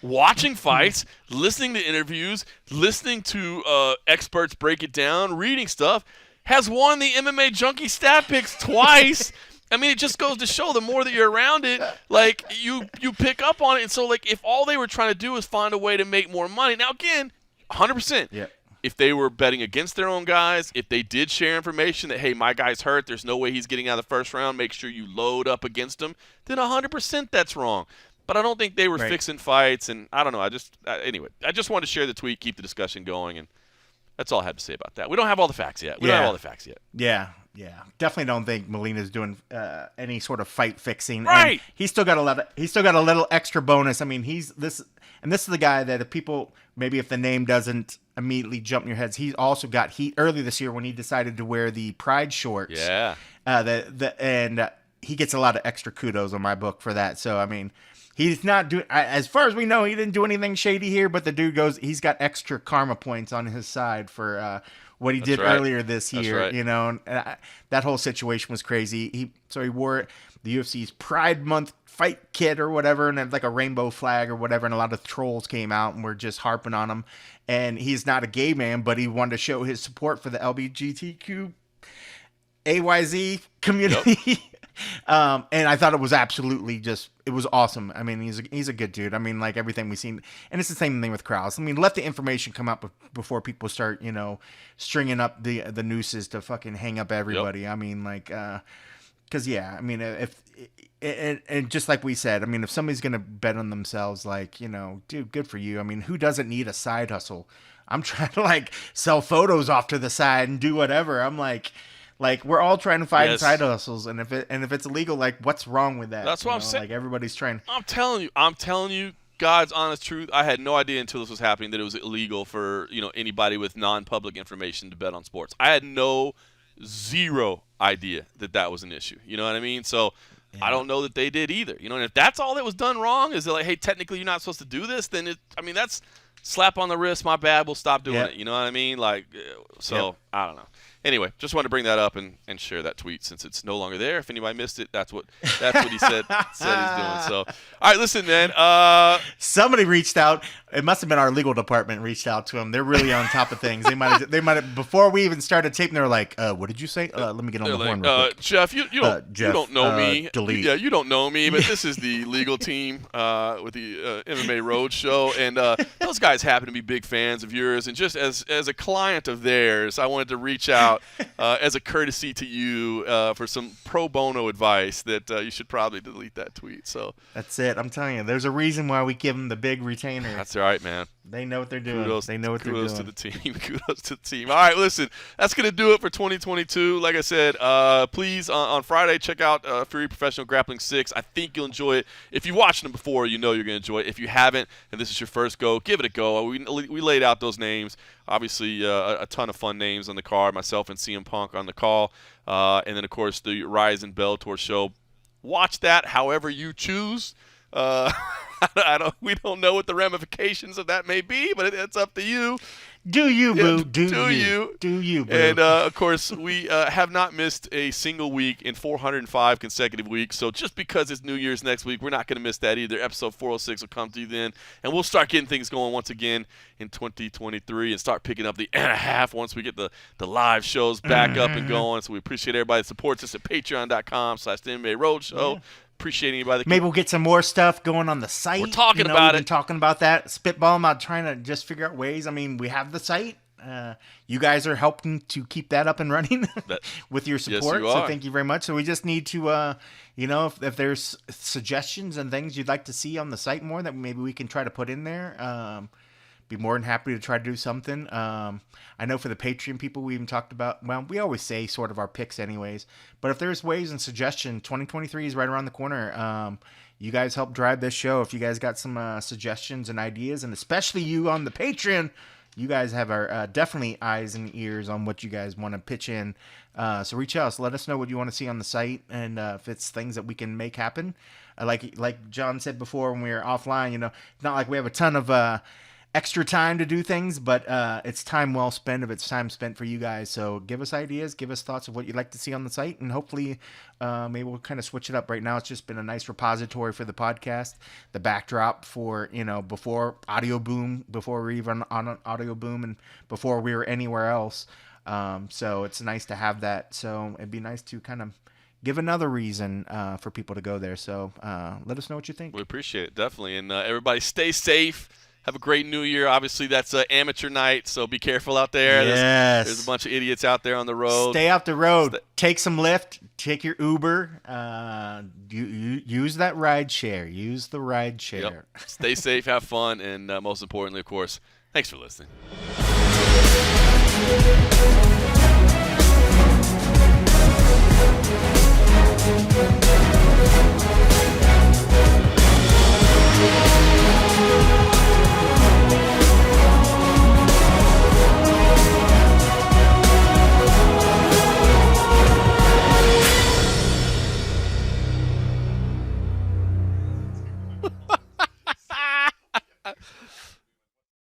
watching fights, listening to interviews, listening to experts break it down, reading stuff, has won the MMA Junkie stat picks twice. I mean, it just goes to show the more that you're around it, like, you pick up on it. And so, like, if all they were trying to do is find a way to make more money. Now, again, 100%. Yeah. If they were betting against their own guys, if they did share information that, hey, my guy's hurt, there's no way he's getting out of the first round, make sure you load up against him, then 100% that's wrong. But I don't think they were fixing fights, and I don't know. Anyway, I just wanted to share the tweet, keep the discussion going, and that's all I had to say about that. We don't have all the facts yet. Yeah. Yeah, definitely don't think Molina's doing any sort of fight fixing. Right. And he's still got a little extra bonus. I mean, this is the guy that if the name doesn't immediately jump in your heads, he's also got heat early this year when he decided to wear the Pride shorts. Yeah. And he gets a lot of extra kudos on my book for that. So I mean, he's not doing, as far as we know, he didn't do anything shady here. But the dude he's got extra karma points on his side for what he did earlier this year. Right. You know, and that whole situation was crazy. He wore the UFC's Pride Month fight kit or whatever, and like a rainbow flag or whatever, and a lot of trolls came out and were just harping on him. And he's not a gay man, but he wanted to show his support for the LGBTQ AYZ community. Yep. And I thought it was absolutely it was awesome. I mean, he's a good dude. I mean, like everything we've seen, and it's the same thing with Krause. I mean, let the information come out before people start, stringing up the nooses to fucking hang up everybody. Yep. I mean, like, because I mean, and just like we said, I mean, if somebody's gonna bet on themselves, like, dude, good for you. I mean, who doesn't need a side hustle? I'm trying to like sell photos off to the side and do whatever. I'm like we're all trying to find side hustles, and if it's illegal, like, what's wrong with that? That's what I'm saying. Like, everybody's trying. I'm telling you, God's honest truth. I had no idea until this was happening that it was illegal for anybody with non-public information to bet on sports. I had zero idea that was an issue. You know what I mean? So I don't know that they did either. And if that's all that was done wrong, is that like, hey, technically you're not supposed to do this, then that's slap on the wrist. My bad. We'll stop doing it. You know what I mean? Like, so I don't know. Anyway, just wanted to bring that up and share that tweet since it's no longer there. If anybody missed it, that's what he said he's doing. So, all right, listen, man. Somebody reached out. It must have been our legal department reached out to him. They're really on top of things. They might have before we even started taping. They were like, "What did you say? Let me get on the horn real quick." Jeff, you don't know me. Delete. Yeah, you don't know me, but this is the legal team with the MMA Roadshow, and those guys happen to be big fans of yours. And just as a client of theirs, I wanted to reach out as a courtesy to you for some pro bono advice that you should probably delete that tweet. So that's it. I'm telling you, there's a reason why we give them the big retainer. That's right, man. They know what they're doing. Kudos to the team. Kudos to the team. All right, listen, that's going to do it for 2022. Like I said, please, on Friday, check out FURY Professional Grappling 6. I think you'll enjoy it. If you've watched them before, you know you're going to enjoy it. If you haven't, and this is your first go, give it a go. We laid out those names. Obviously, a ton of fun names on the card. Myself and CM Punk on the call. And then, of course, the Rizin Bellator show. Watch that however you choose. We don't know what the ramifications of that may be, but it's up to you. Do you, boo? Do you? Do you, boo? And of course, we have not missed a single week in 405 consecutive weeks. So just because it's New Year's next week, we're not going to miss that either. Episode 406 will come to you then, and we'll start getting things going once again in 2023 and start picking up the and a half once we get the live shows back up and going. So we appreciate everybody that supports us at patreon.com/MMA Roadshow. Yeah. Appreciate anybody. Maybe we'll get some more stuff going on the site. We're talking about it. Talking about that. Spitball about trying to just figure out ways. I mean, we have the site. You guys are helping to keep that up and running with your support. Yes, so thank you very much. So we just need to, if there's suggestions and things you'd like to see on the site more that maybe we can try to put in there. Be more than happy to try to do something. I know for the Patreon people, we even talked about, well, we always say sort of our picks anyways, but if there's ways and suggestions, 2023 is right around the corner. You guys help drive this show. If you guys got some suggestions and ideas, and especially you on the Patreon, you guys have our definitely eyes and ears on what you guys want to pitch in. So reach out, let us know what you want to see on the site, and if it's things that we can make happen. Like John said before when we were offline, it's not like we have a ton of extra time to do things, but it's time well spent if it's time spent for you guys. So give us ideas, give us thoughts of what you'd like to see on the site, and hopefully maybe we'll kind of switch it up. Right now it's just been a nice repository for the podcast, the backdrop for before Audio Boom, before we were even on Audio Boom, and before we were anywhere else. So it's nice to have that. So it'd be nice to kind of give another reason for people to go there. So let us know what you think. We appreciate it, definitely. And everybody stay safe. Have a great New Year. Obviously, that's amateur night, so be careful out there. Yes. There's a bunch of idiots out there on the road. Stay off the road. Take some Lyft. Take your Uber. Use that ride share. Use the ride share. Yep. Stay safe, have fun, and most importantly, of course, thanks for listening.